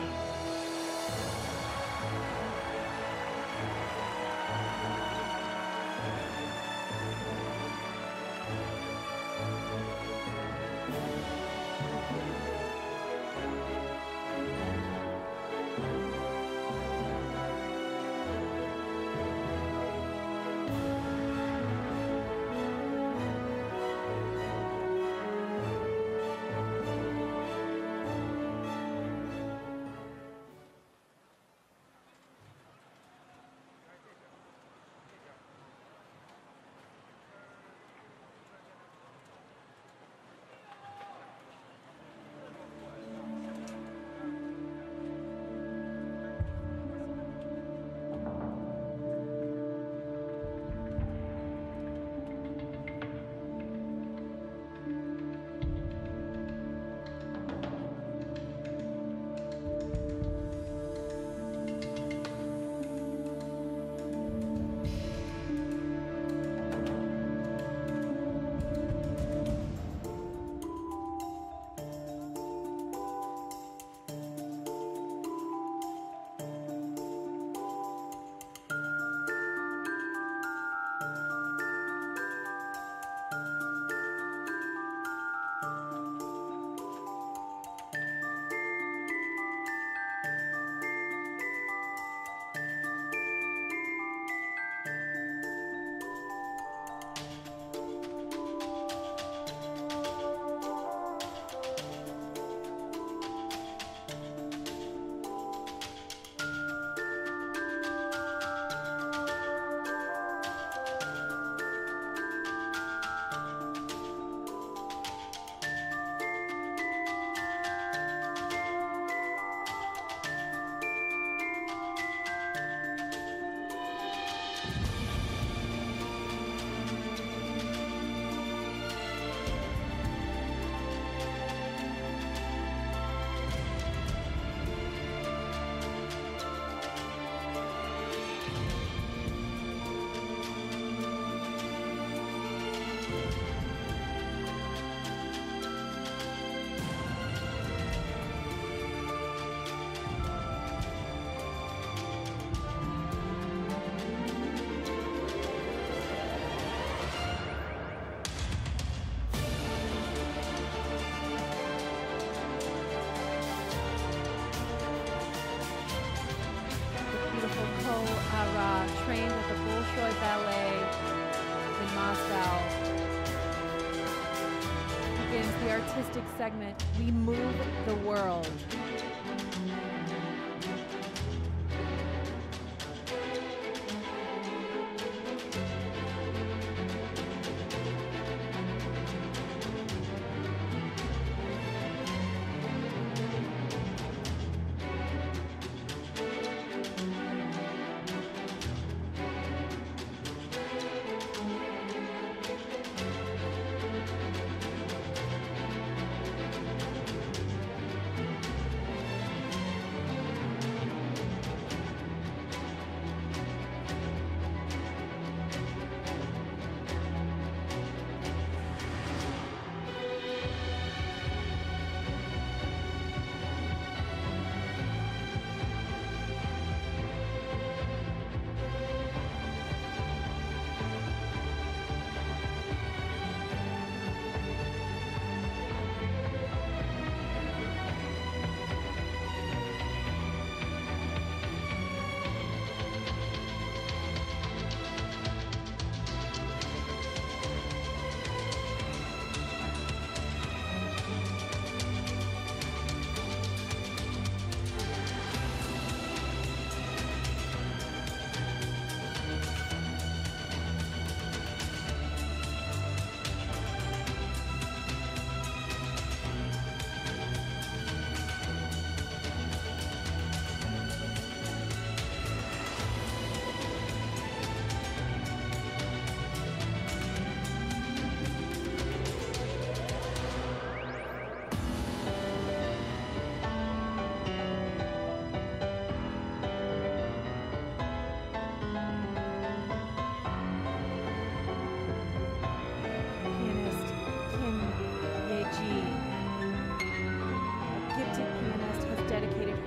Trained at the Bolshoi Ballet in Moscow. Begins the artistic segment, We Move the World.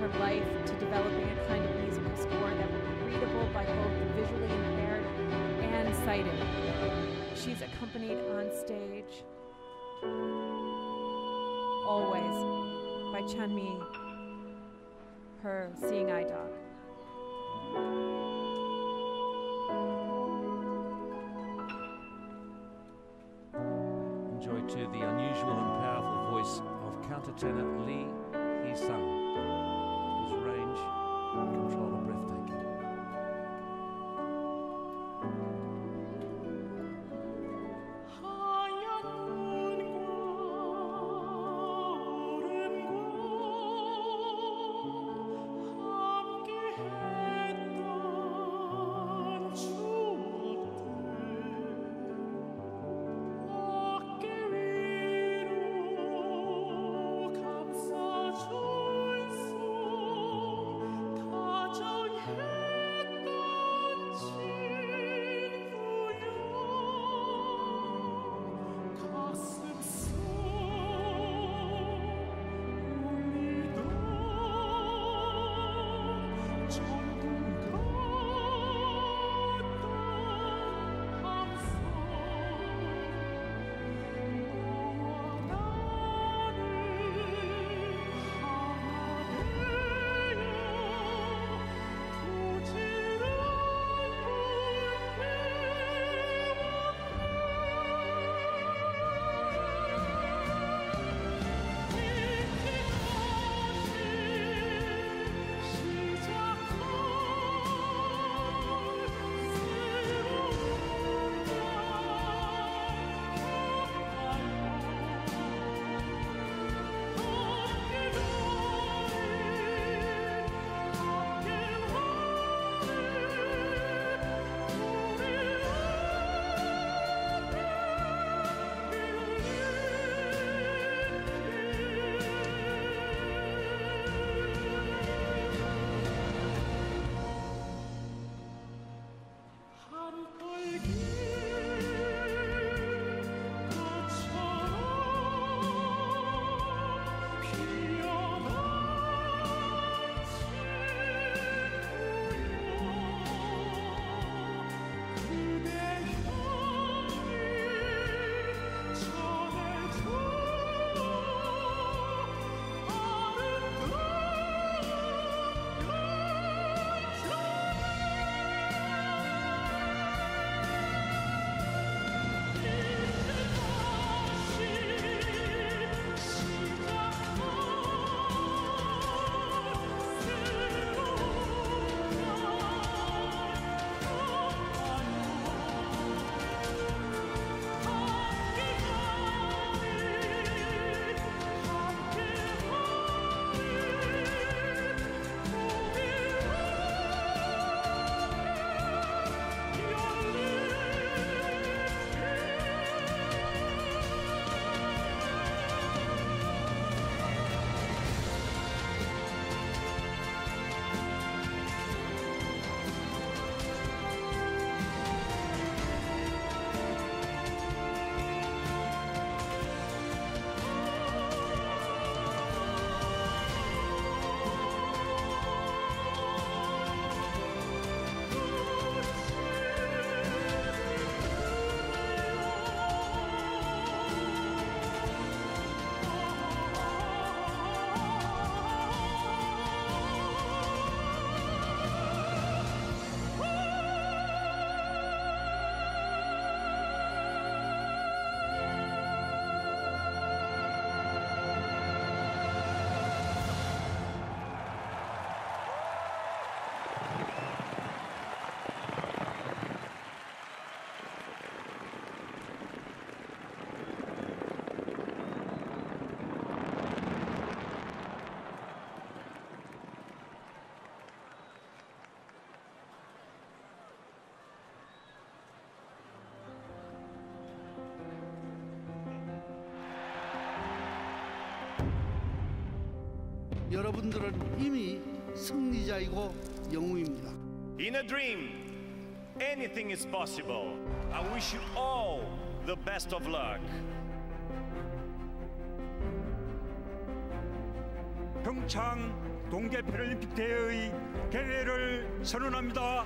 her life to developing a kind of musical score that would be readable by both the visually impaired and sighted. She's accompanied on stage always by Chunmi, her seeing eye dog. Enjoy too the unusual and powerful voice of countertenor Lee Hee-sung, whose range and control are breathtaking. 여러분들은 이미 승리자이고 영웅입니다. In a dream, anything is possible. I wish you all the best of luck. 평창 동계 패럴림픽 대회의 개회를 선언합니다.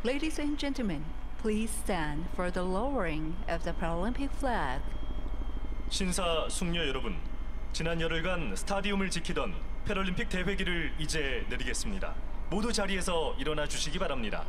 Ladies and gentlemen, please stand for the lowering of the Paralympic flag. 신사 숙녀 여러분, 지난 열흘간 스타디움을 지키던 패럴림픽 대회기를 이제 내리겠습니다. 모두 자리에서 일어나 주시기 바랍니다.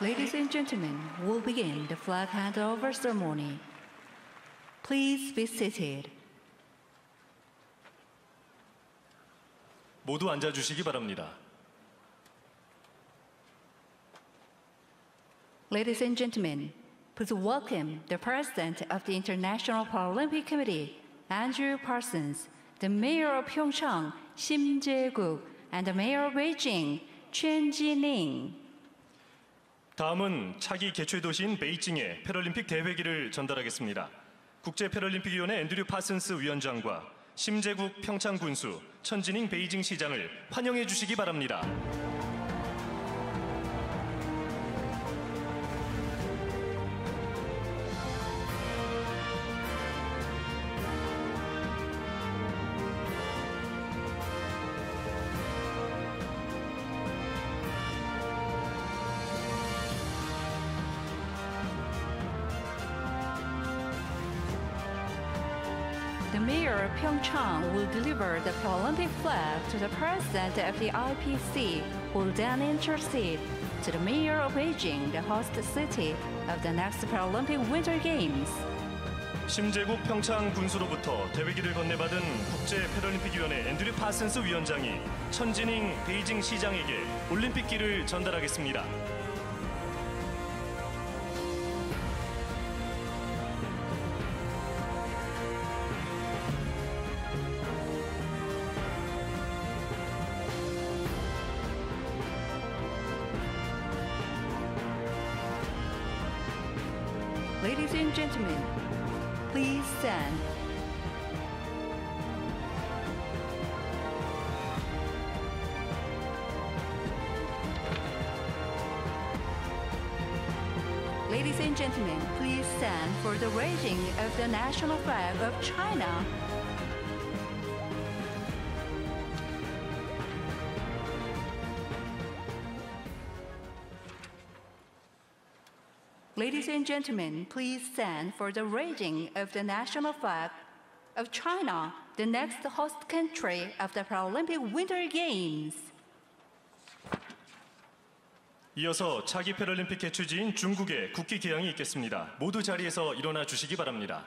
Ladies and gentlemen, we'll begin the flag handover ceremony. Please be seated. 모두 앉아 주시기 바랍니다. Ladies and gentlemen, please welcome the President of the International Paralympic Committee, Andrew Parsons, the mayor of Pyeongchang, Shim Jae-guk, and the mayor of Beijing, Chen Jining. 다음은 차기 개최 도시인 베이징의 패럴림픽 대회기를 전달하겠습니다. 국제 패럴림픽위원회 앤드류 파슨스 위원장과 심재국 평창 군수, 천진잉 베이징 시장을 환영해 주시기 바랍니다. The mayor of Pyeongchang will deliver the Paralympic flag to the president of the IPC, who will then intercede to the mayor of Beijing, the host city of the next Paralympic Winter Games. 심재국 평창 군수로부터 대회기를 건네받은 국제 패럴림픽위원회 앤드류 파슨스 위원장이 천진잉 베이징 시장에게 올림픽기를 전달하겠습니다. Ladies and gentlemen, please stand. Ladies and gentlemen, please stand for the raising of the national flag of China. Ladies and gentlemen, please stand for the raising of the national flag of China, the next host country of the Paralympic Winter Games. 이어서 차기 패럴림픽 개최지인 중국의 국기 개양이 있겠습니다. 모두 자리에서 일어나 주시기 바랍니다.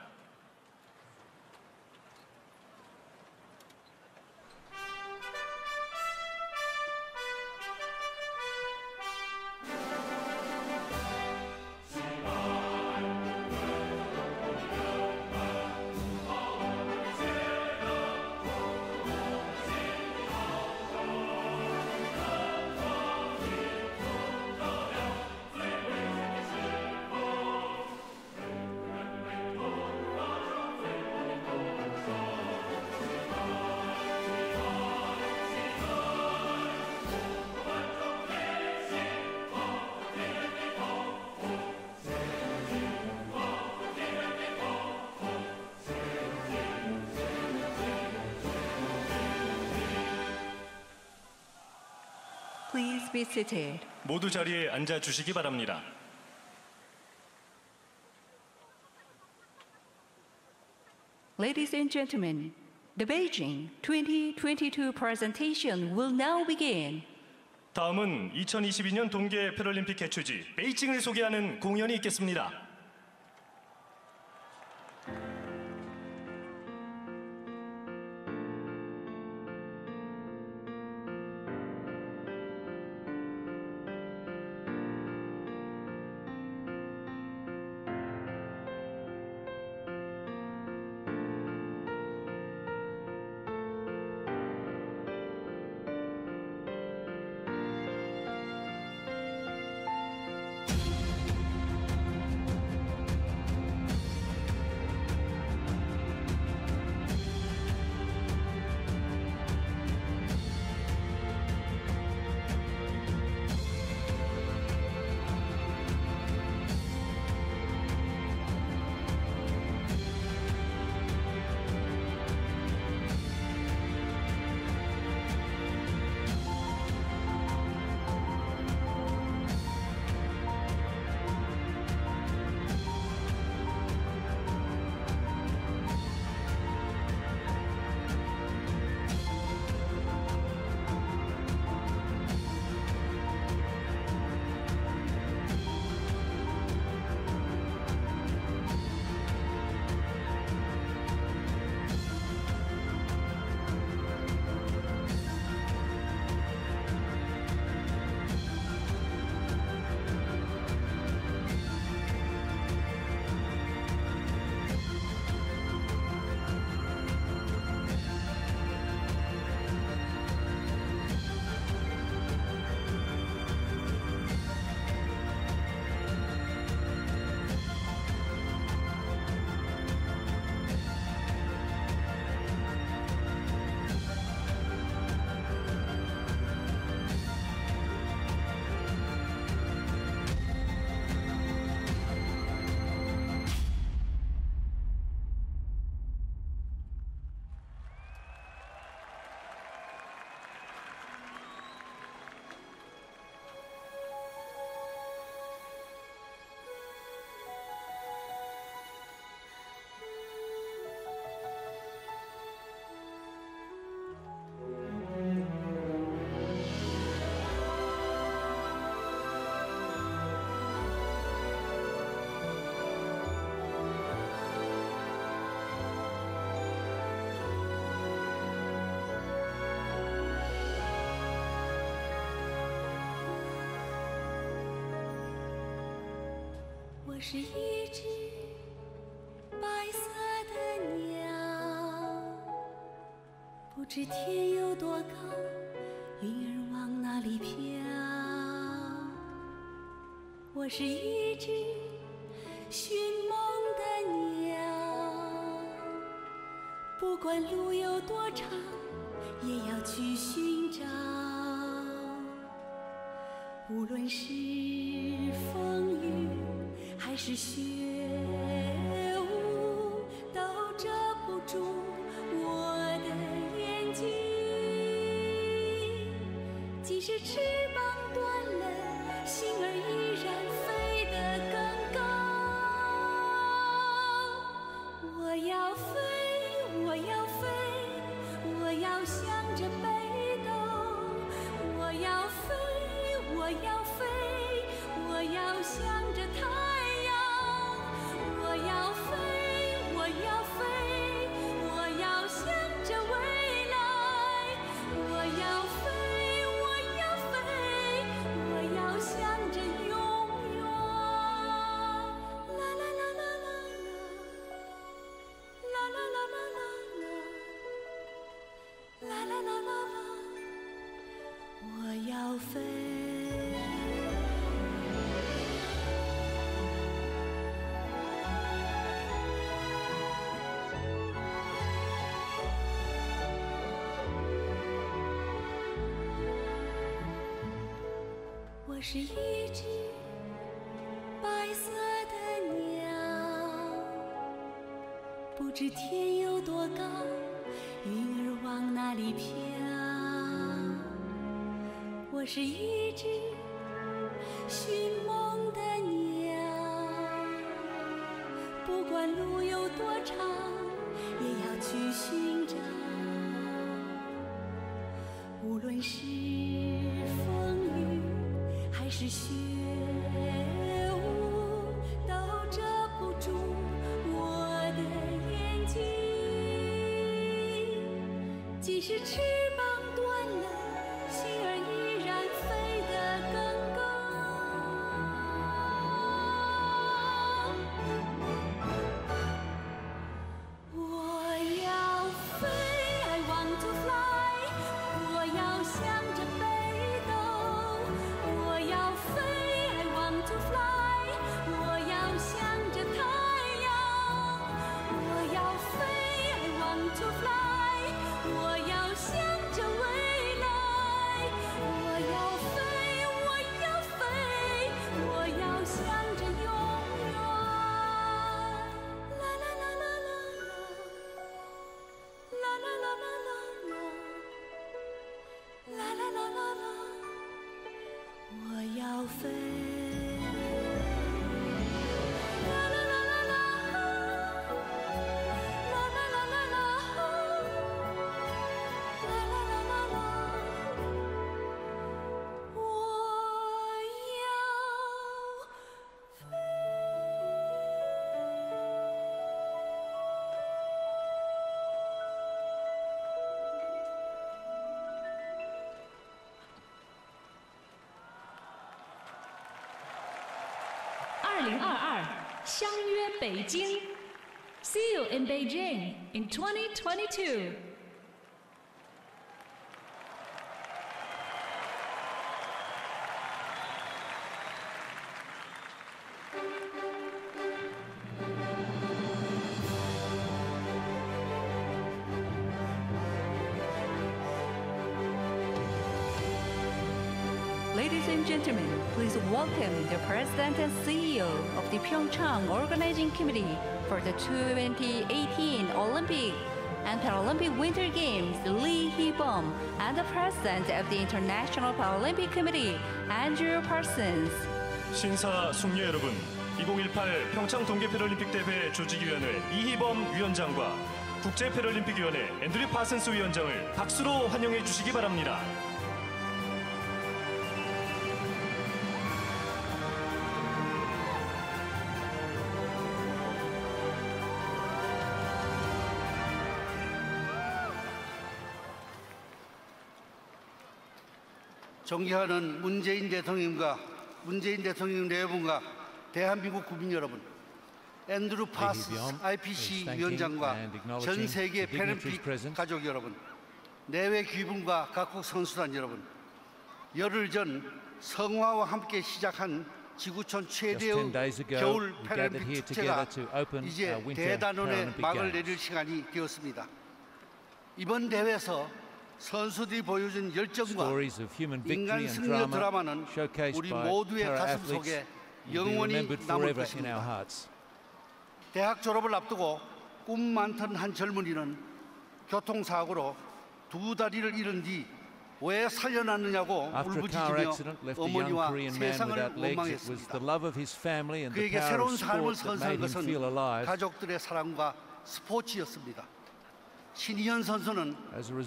Please be seated. 모두 자리에 앉아 주시기 바랍니다. Ladies and gentlemen, the Beijing 2022 presentation will now begin. 다음은 2022년 동계 패럴림픽 개최지 베이징을 소개하는 공연이 있겠습니다. 是一只白色的鸟，不知天有多高，云儿往哪里飘。我是一只寻梦的鸟，不管路有多长，也要去寻找。无论是风雨还是雪雾，都遮不住我的眼睛。即使翅膀断了，心儿依然飞得更高。我要飞，我要飞，我要向着北斗。我要飞，我要飞，我要向着太阳。我要飞，我要飞，我要向着未来。我要飞，我要飞，我要向着永远。啦啦啦啦啦啦，啦啦啦啦啦啦，啦啦啦啦啦，我要飞。我是一只白色的鸟，不知天有多高，云儿往哪里飘。我是一只寻梦的鸟，不管路有多长，也要去寻找。无论是风雨还是雪雾，都遮不住我的眼睛。即使翅膀断了，心儿依然飞得更高。我要飞 I want to fly， 我要向着北斗。我要飞 I want to fly， 我要向着太阳。我要飞 I want to fly， 我要向着未来。我要飞，我要飞，我要向着永远。啦啦啦啦啦啦，啦啦啦啦啦啦，啦啦啦啦啦，我要飞。啦啦啦啦啦，啦啦啦啦啦，啦啦啦啦啦，我要飞。2022相约北京 ，See you in Beijing in 2022. Ladies and gentlemen, please welcome the President and CEO of the Pyeongchang Organizing Committee for the 2018 Olympic and Paralympic Winter Games, Lee Hee-bum, and the President of the International Paralympic Committee, Andrew Parsons. 신사 숙녀 여러분, 2018 평창 동계패럴림픽 대회 조직위원회 이희범 위원장과 국제패럴림픽위원회 앤드류 파슨스 위원장을 박수로 환영해 주시기 바랍니다. 존경하는 문재인 대통령님 여러분과 대한민국 국민 여러분, 앤드루 파스 IPC 위원장과 전 세계 패럴림픽 가족 여러분, 내외 귀분과 각국 선수단 여러분, 열흘 전 성화와 함께 시작한 지구촌 최대의 겨울 패럴림픽 축제가 이제 대단원의 막을 내릴 시간이 되었습니다. 이번 대회에서 선수들이 보여준 열정과 인간 승리의 드라마는 우리 모두의 가슴 속에 영원히 남을 것입니다. 대학 졸업을 앞두고 꿈 많던 한 젊은이는 교통사고로 두 다리를 잃은 뒤 왜 살려놨느냐고 울부짖으며 어머니와 세상을 원망했습니다. 그에게 새로운 삶을 선사한 것은 가족들의 사랑과 스포츠였습니다. 신희현 선수는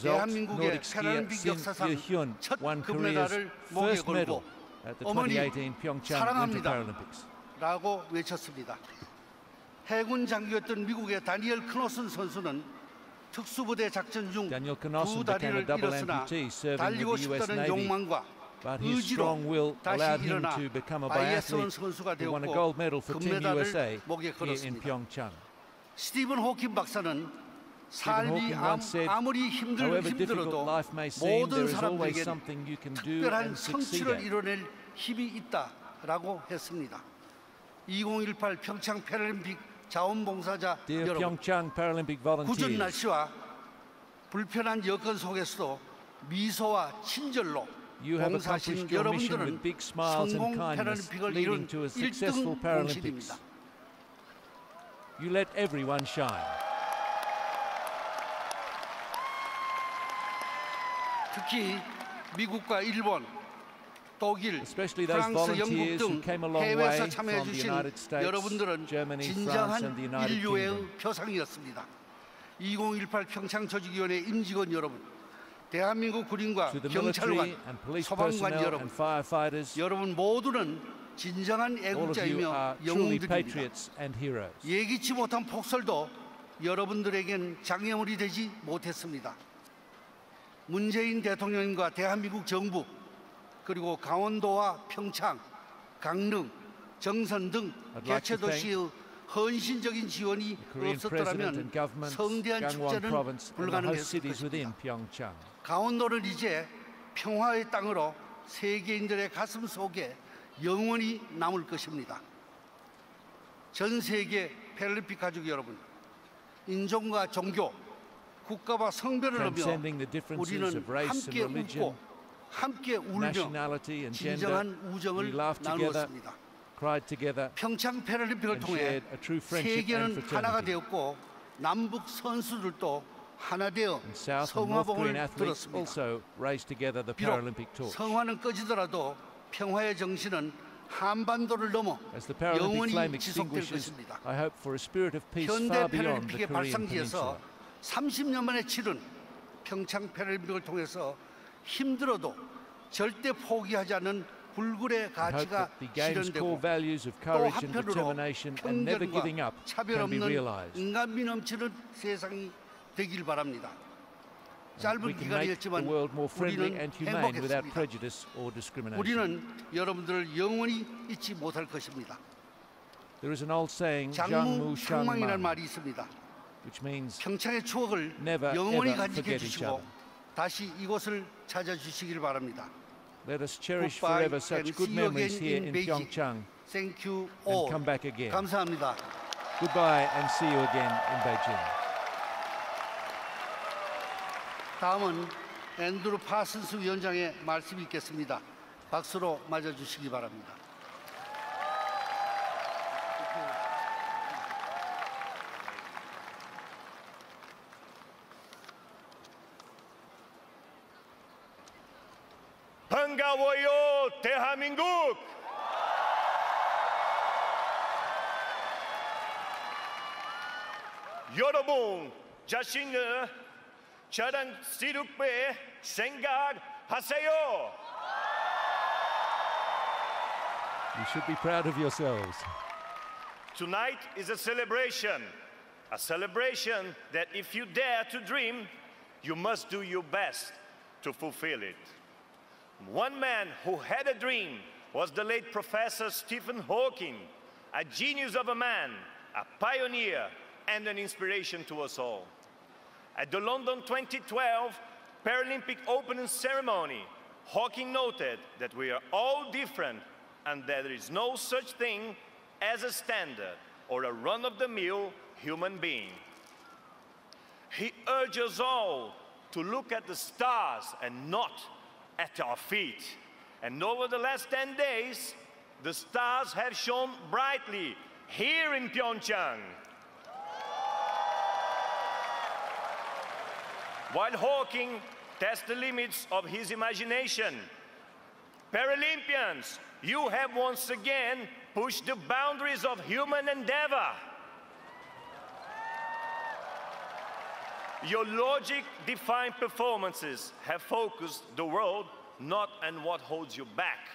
대한민국의 패럴림픽 역사상 첫 금메달을 목에 걸고 어머니 사랑합니다 라고 외쳤습니다. 해군 장교였던 미국의 다니엘 크노슨 선수는 특수부대 작전 중 두 다리를 잃었으나 달리고 싶다는 욕망과 의지로 다시 일어나 바이애슬론 선수가 되었고 금메달을 목에 걸었습니다. 스티븐 호킹 박사는 삶이 아무리 힘들어도 모든 사람들에게 특별한 성취를 이뤄낼 힘이 있다라고 했습니다. 2018 평창 패럴림픽 자원봉사자 여러분, 굳은 날씨와 불편한 여건 속에서도 미소와 친절로 봉사하신 여러분들은 성공 패럴림픽을 이룬 1등 공신입니다. You let everyone shine. 특히 미국과 일본, 독일, 프랑스, 영국 등 해외에서 참여해 주신 여러분들은 진정한 인류의 표상이었습니다. 2018 평창조직위원회 임직원 여러분, 대한민국 군인과 경찰관, 소방관 여러분, 여러분 모두는 진정한 애국자이며 영웅들입니다. 예기치 못한 폭설도 여러분들에겐 장애물이 되지 못했습니다. 문재인 대통령과 대한민국 정부, 그리고 강원도와 평창, 강릉, 정선 등 개최도시의 헌신적인 지원이 없었더라면 성대한 축제는 불가능했을 것입니다. 강원도는 이제 평화의 땅으로 세계인들의 가슴 속에 영원히 남을 것입니다. 전 세계 패럴림픽 가족 여러분, 인종과 종교, 국가와 성별을 넘어 우리는 함께 웃고 함께 울며 진정한 우정을 나누었습니다. 평창 패럴림픽을 통해 세계는 하나가 되었고 남북 선수들도 하나 되어 성화봉을 들었습니다. 비록 성화는 꺼지더라도 평화의 정신은 한반도를 넘어 영원히 지속될 것입니다. 현대 패럴림픽의 발상지에서 30년 만에 치른 평창 패럴림픽을 통해서 힘들어도 절대 포기하지 않는 불굴의 가치가 실현되고 또 한편으로 편견과 차별 없는 인간미 넘치는 세상이 되길 바랍니다. 짧은 기간이었지만 우리는 행복했습니다. 우리는 여러분들을 영원히 잊지 못할 것입니다. 장무상망이라는 말이 있습니다. 평창의 추억을 영원히 간직해 주시고 다시 이곳을 찾아주시길 바랍니다. Let us cherish forever such good memories here in Pyeongchang Thank you and all. come back again. 감사합니다. Goodbye and see you again in Beijing. 다음은 앤드루 파슨스 위원장의 말씀이 있겠습니다. 박수로 맞아주시기 바랍니다. 반가워요, 대한민국! 여러분, 자신을 자랑스럽게 생각하세요. You should be proud of yourselves. Tonight is a celebration that if you dare to dream, you must do your best to fulfill it. One man who had a dream was the late Professor Stephen Hawking, a genius of a man, a pioneer, and an inspiration to us all. At the London 2012 Paralympic opening ceremony, Hawking noted that we are all different and that there is no such thing as a standard or a run-of-the-mill human being. He urged us all to look at the stars and not at our feet. And over the last 10 days, the stars have shone brightly here in Pyeongchang. While Hawking tests the limits of his imagination, Paralympians, you have once again pushed the boundaries of human endeavor. Your logic-defined performances have focused the world not on what holds you back,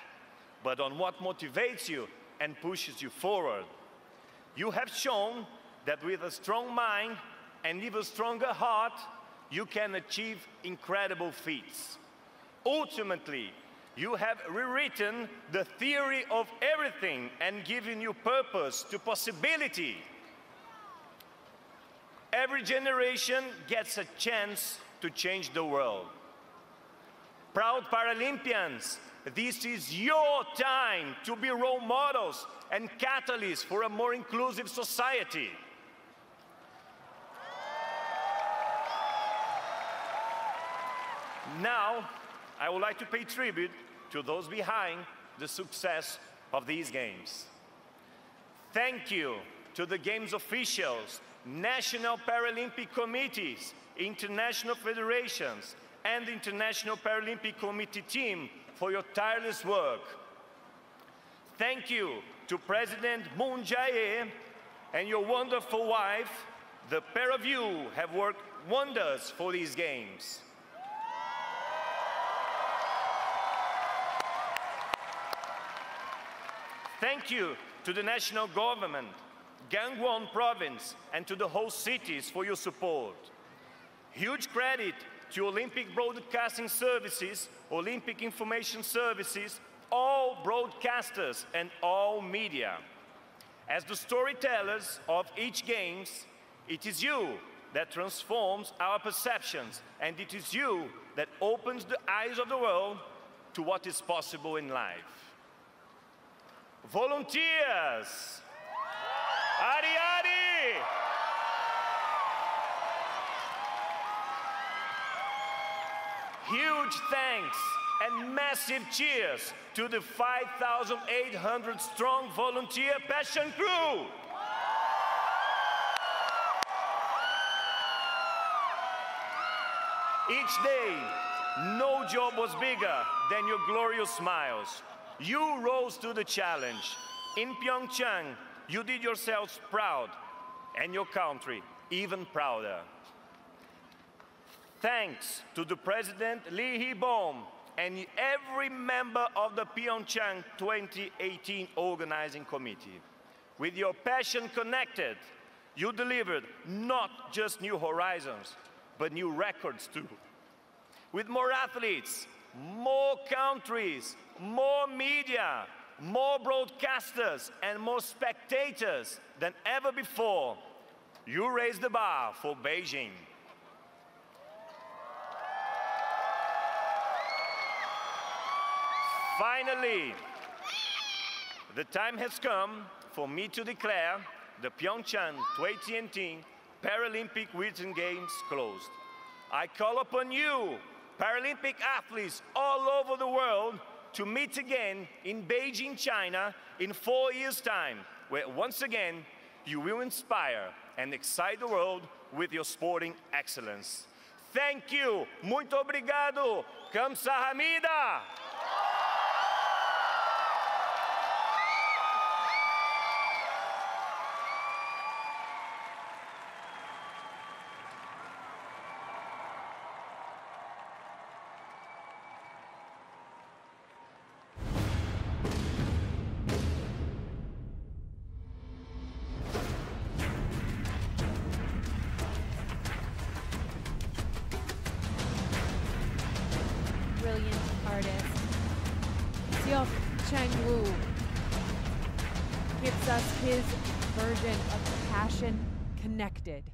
but on what motivates you and pushes you forward. You have shown that with a strong mind and even stronger heart, you can achieve incredible feats. Ultimately, you have rewritten the theory of everything and given new purpose to possibility. Every generation gets a chance to change the world. Proud Paralympians, this is your time to be role models and catalysts for a more inclusive society. Now, I would like to pay tribute to those behind the success of these Games. Thank you to the Games officials, national Paralympic committees, international federations, and the International Paralympic Committee team for your tireless work. Thank you to President Moon Jae-in and your wonderful wife. The pair of you have worked wonders for these Games. Thank you to the national government, Gangwon province, and to the host cities for your support. Huge credit to Olympic Broadcasting Services, Olympic Information Services, all broadcasters and all media. As the storytellers of each Games, it is you that transforms our perceptions, and it is you that opens the eyes of the world to what is possible in life. Volunteers! Ari Ari! Huge thanks and massive cheers to the 5,800 strong volunteer passion crew! Each day, no job was bigger than your glorious smiles. You rose to the challenge. In Pyeongchang, you did yourselves proud, and your country even prouder. Thanks to the President Lee Hee-bom and every member of the Pyeongchang 2018 Organizing Committee. With your passion connected, you delivered not just new horizons, but new records too. With more athletes, more countries, more media, more broadcasters, and more spectators than ever before, you raised the bar for Beijing. Finally, the time has come for me to declare the Pyeongchang 2018 Paralympic Winter Games closed. I call upon you, Paralympic athletes all over the world, to meet again in Beijing, China in 4 years' time, where once again you will inspire and excite the world with your sporting excellence. Thank you. Muito obrigado. Kamsahamnida. Brilliant artist, Seok Chang-woo. gives us his version of Passion Connected.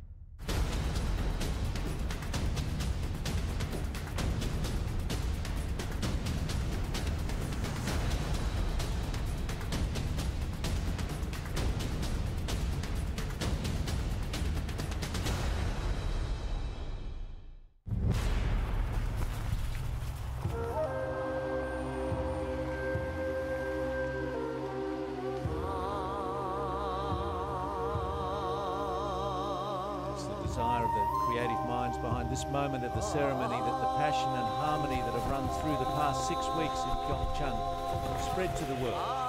Desire of the creative minds behind this moment of the ceremony, that the passion and harmony that have run through the past 6 weeks in Pyeongchang spread to the world.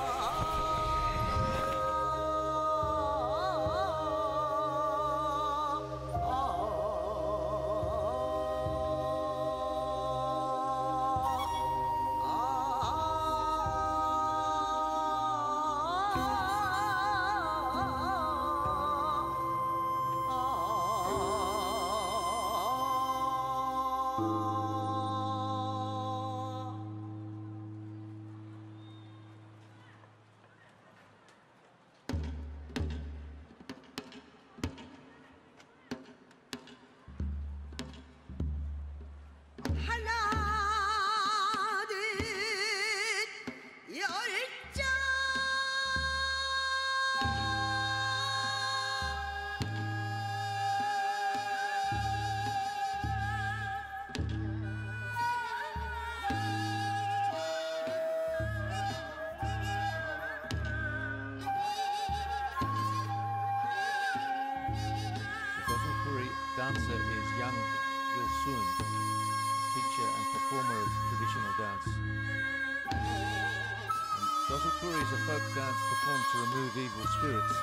Dancer is young Il-sun, teacher and performer of traditional dance. And Dosulkuri is a folk dance performed to remove evil spirits.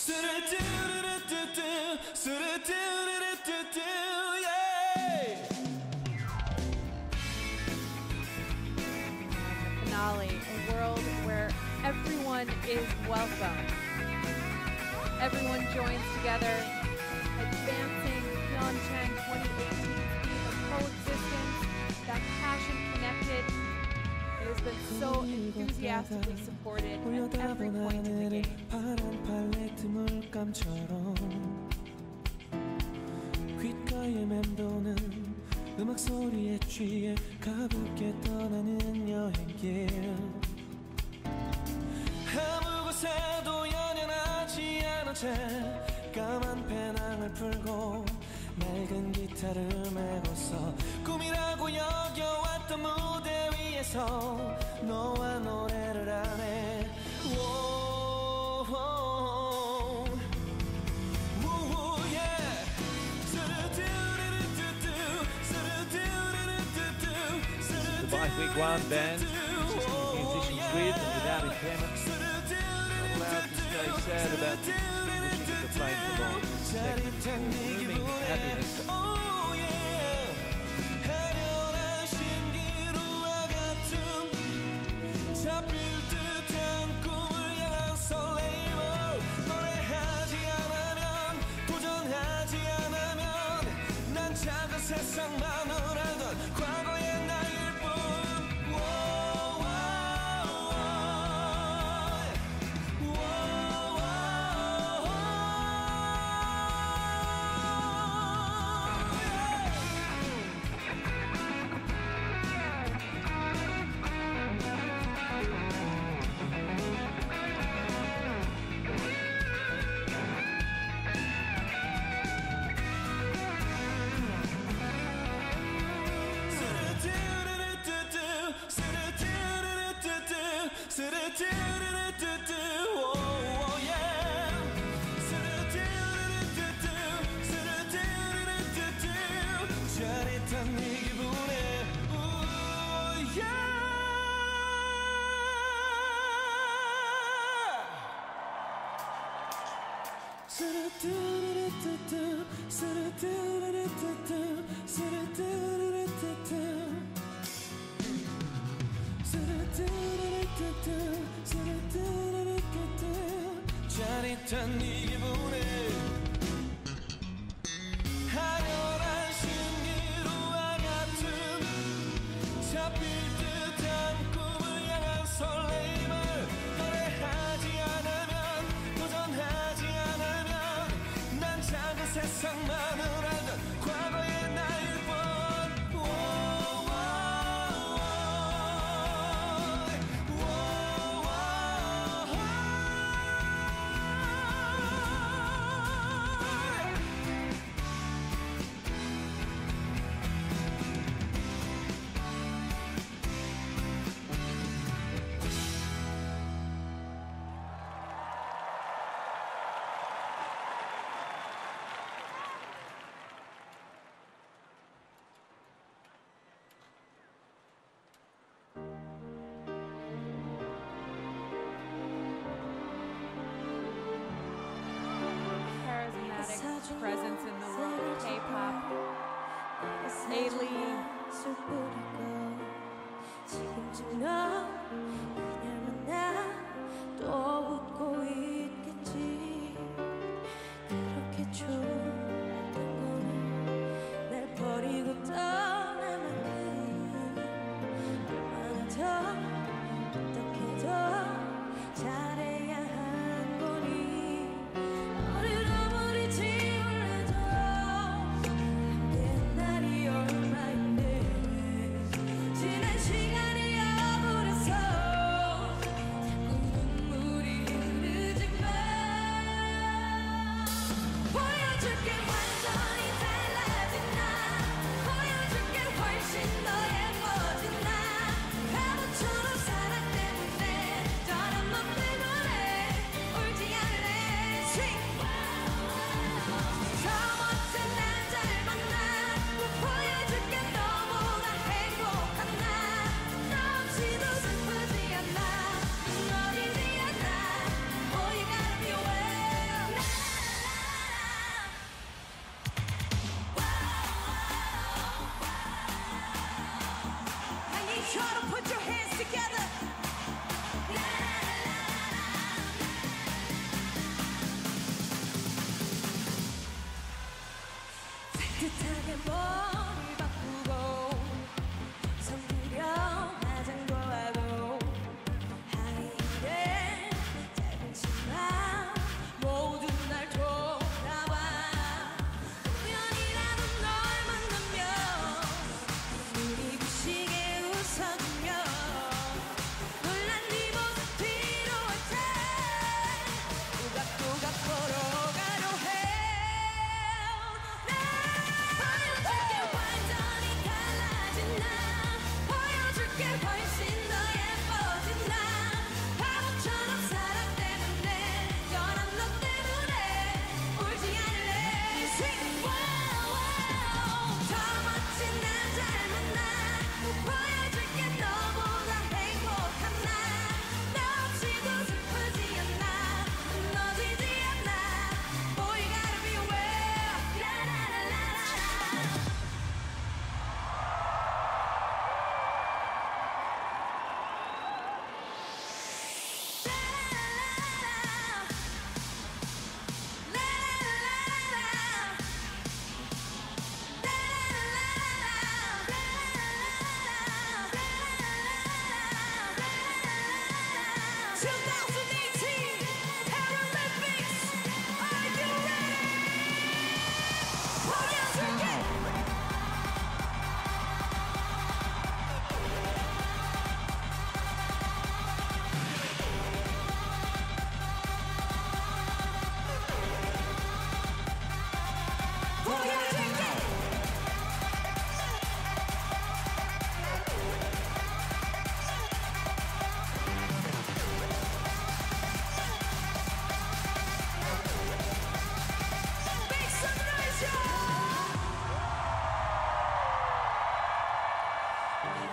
Finale, a world where everyone is welcome. Everyone joins together, advancing Pyeongchang 2018's theme of coexistence, that passion connected. It has been so enthusiastically supported at every point in the game. 음악 소리에 취해 가볍게 떠나는 여행길 아무 곳에도 연연하지 않은 채 까만 배낭을 풀고 낡은 기타를 메고서 꿈이라고 여겨왔던 무대 위에서 너와 노래를 하네 Bike Week 1 band, musicians with and without impairment, not allowed to stay sad about wishing the plane for long. Blooming happiness. 세상만을 알던 과거의 나일 뿐 짜릿한 이 기분에 하연한 신기루와 같은 잡힐 듯한 꿈을 향한 설레임을 노래하지 않으면 도전하지 않으면 난 작은 세상만을 알던 과거의 나일 뿐 presence in the world of K-pop. A-Lee. 지금쯤 너 그냥 만나 또 웃고 있겠지 그렇게 좋았던 거는 날 버리고 떠날 만큼 얼마나 더 어떻게 더 잘해야 한 거니 너를 아무리 지울래도 바보처럼 put your hands together. 따뜻하게 머리 바꾸고 성기려 화장도 하고 하이힐에 짧은 치마 모두 날 돌아봐. 우연이라도 널 만나면 눈이 부시게 웃어주며 놀란 네 모습 필요할 때 우각우각 걸어가려 해. 보여줄게 완전히 달라진 나 보여줄게 훨씬 더 예뻐진 나 바보처럼 사랑 때문에 변한 너 때문에 울지 않을래. Sing wow wow 더 멋진 나 잘 만나 보여줄게 너보다 행복한 나 너 없이도 슬프지 않아 무너지지 않아 Boy you gotta be aware 라라라라라.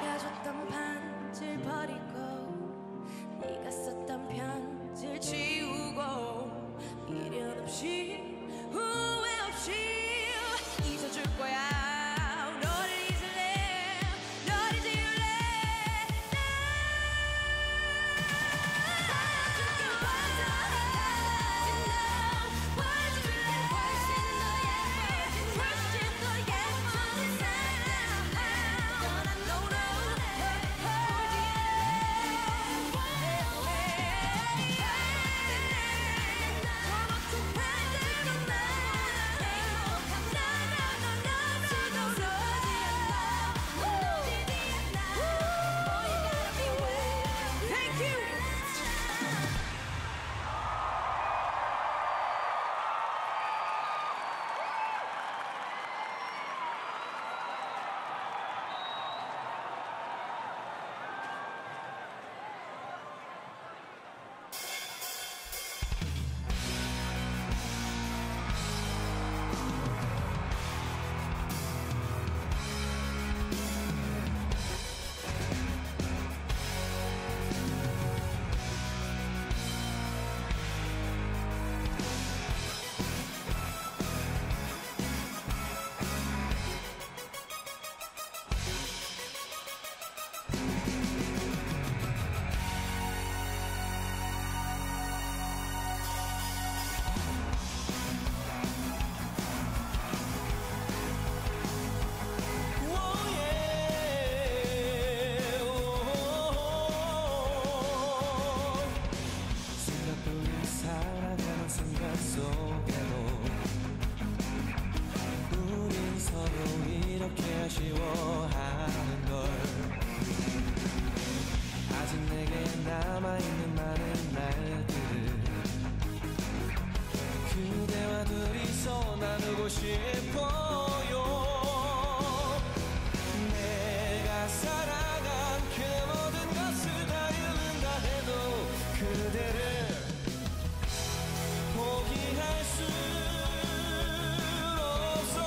네가 줬던 반지를 버리고 네가 썼던 편지를 지우고 미련 없이 후회 없이 잊어줄 거야. 너를 잊을래 너를 지울래. 보여줄게 완전히 달라진 나 보여줄게 훨씬 더 예뻐진 훨씬 더 예뻐진 사람 변한 너로 울지 더 멋진 반대로 나보다 행복한 나 지도 슬프지 않아 무너지지 않아 Boy you gotta be aware. Thank you. 생각뿐인 살아가는 순간 속에도 우린 서로 이렇게 아쉬워하는 걸 아직 내게 남아있는 많은 날들을 그대와 둘이서 나누고 싶어요. 내가 살아간 그 모든 것을 다 잃는다 해도 그대를 포기할 수 없어.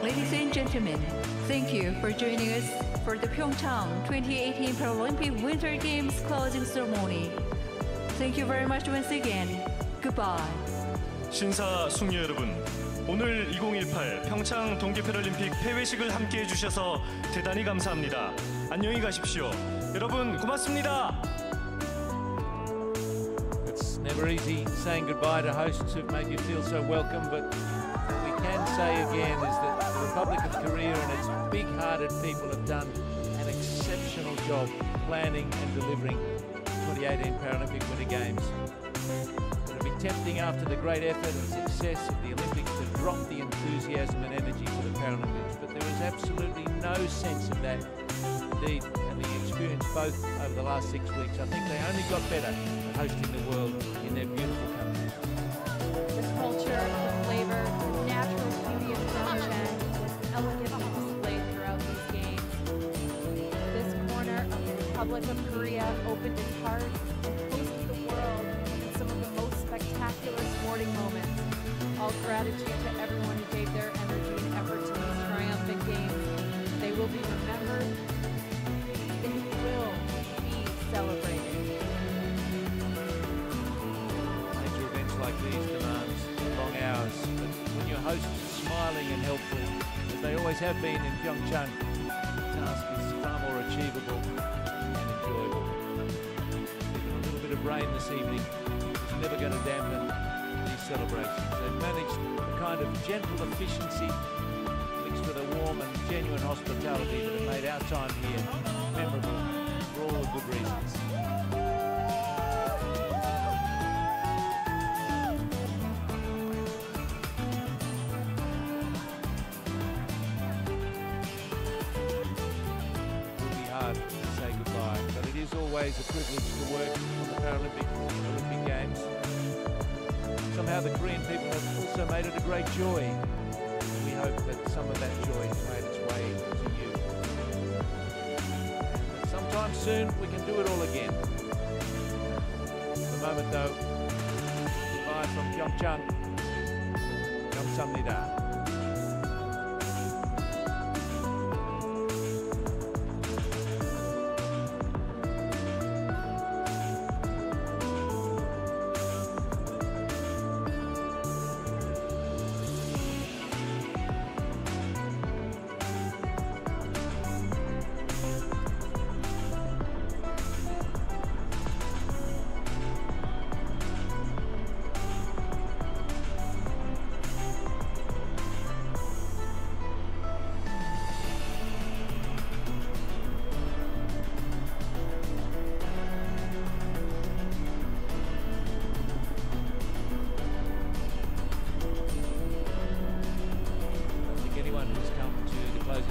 Ladies and gentlemen, thank you for joining us for the Pyeongchang 2018 Paralympic Winter Games closing ceremony. Thank you very much once again. Goodbye. 신사 숙녀 여러분, 오늘 2018 평창 동계패럴림픽 폐회식을 함께해 주셔서 대단히 감사합니다. 안녕히 가십시오. 여러분 고맙습니다. It's never easy saying goodbye to hosts who've made you feel so welcome, but what we can say again is that the Republic of Korea and its big-hearted people have done an exceptional job planning and delivering the 2018 Paralympic Winter Games. It would be tempting after the great effort and success of the Olympics to drop the enthusiasm and energy for the Paralympics, but there is absolutely no sense of that. Indeed, having experienced both over the last 6 weeks, I think they only got better at hosting the world in their beautiful countries. The culture, the flavor, the natural beauty of Pyeongchang was elegantly displayed throughout these games. This corner of the Republic of Korea opened its heart and hosted the world in some of the most spectacular sporting moments. All gratitude to everyone who gave their energy and effort to these triumphant games. They will be remembered. They will be celebrated. Major events like these demand long hours, but when your hosts are smiling and helpful, as they always have been in Pyeongchang, the task is far more achievable and enjoyable. Even a little bit of rain this evening is never going to dampen these celebrations. They've managed a kind of gentle efficiency mixed with a warm and genuine hospitality that have made our time here memorable for all the good reasons. To say goodbye, but it is always a privilege to work on the Olympic Games. Somehow the Korean people have also made it a great joy. And we hope that some of that joy has made its way to you. And sometime soon we can do it all again. For the moment though, goodbye from Pyeongchang. 감사합니다.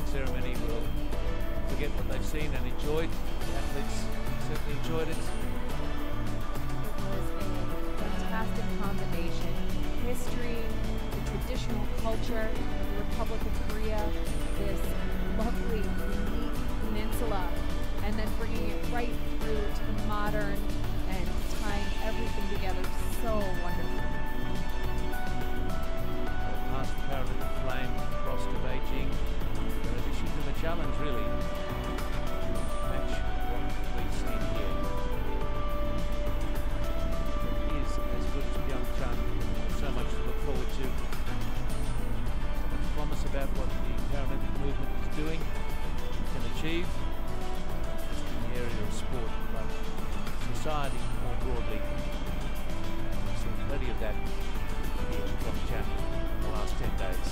Ceremony will forget what they've seen and enjoyed. The athletes certainly enjoyed it. It was a fantastic combination. History, the traditional culture, the Republic of Korea, this lovely, unique peninsula, and then bringing it right through to the modern and tying everything together so wonderfully. Past the Paralympic flame, across to Beijing. In addition to the challenge, really, match what we've seen here. It is as good as Pyeongchang. So much to look forward to. So much promise about what the Paralympic movement is doing, can achieve, just in the area of sport, but society more broadly. We've seen plenty of that here in Pyeongchang in the last 10 days.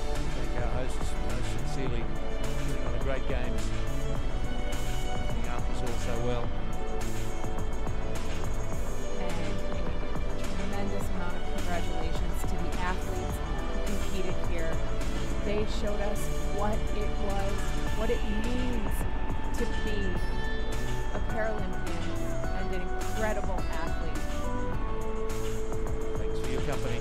Thank our hosts most sincerely for putting on a great games. Looking after us all so well. And a tremendous amount of congratulations to the athletes who competed here. They showed us what it was, what it means to be a Paralympian and an incredible athlete. Thanks for your company.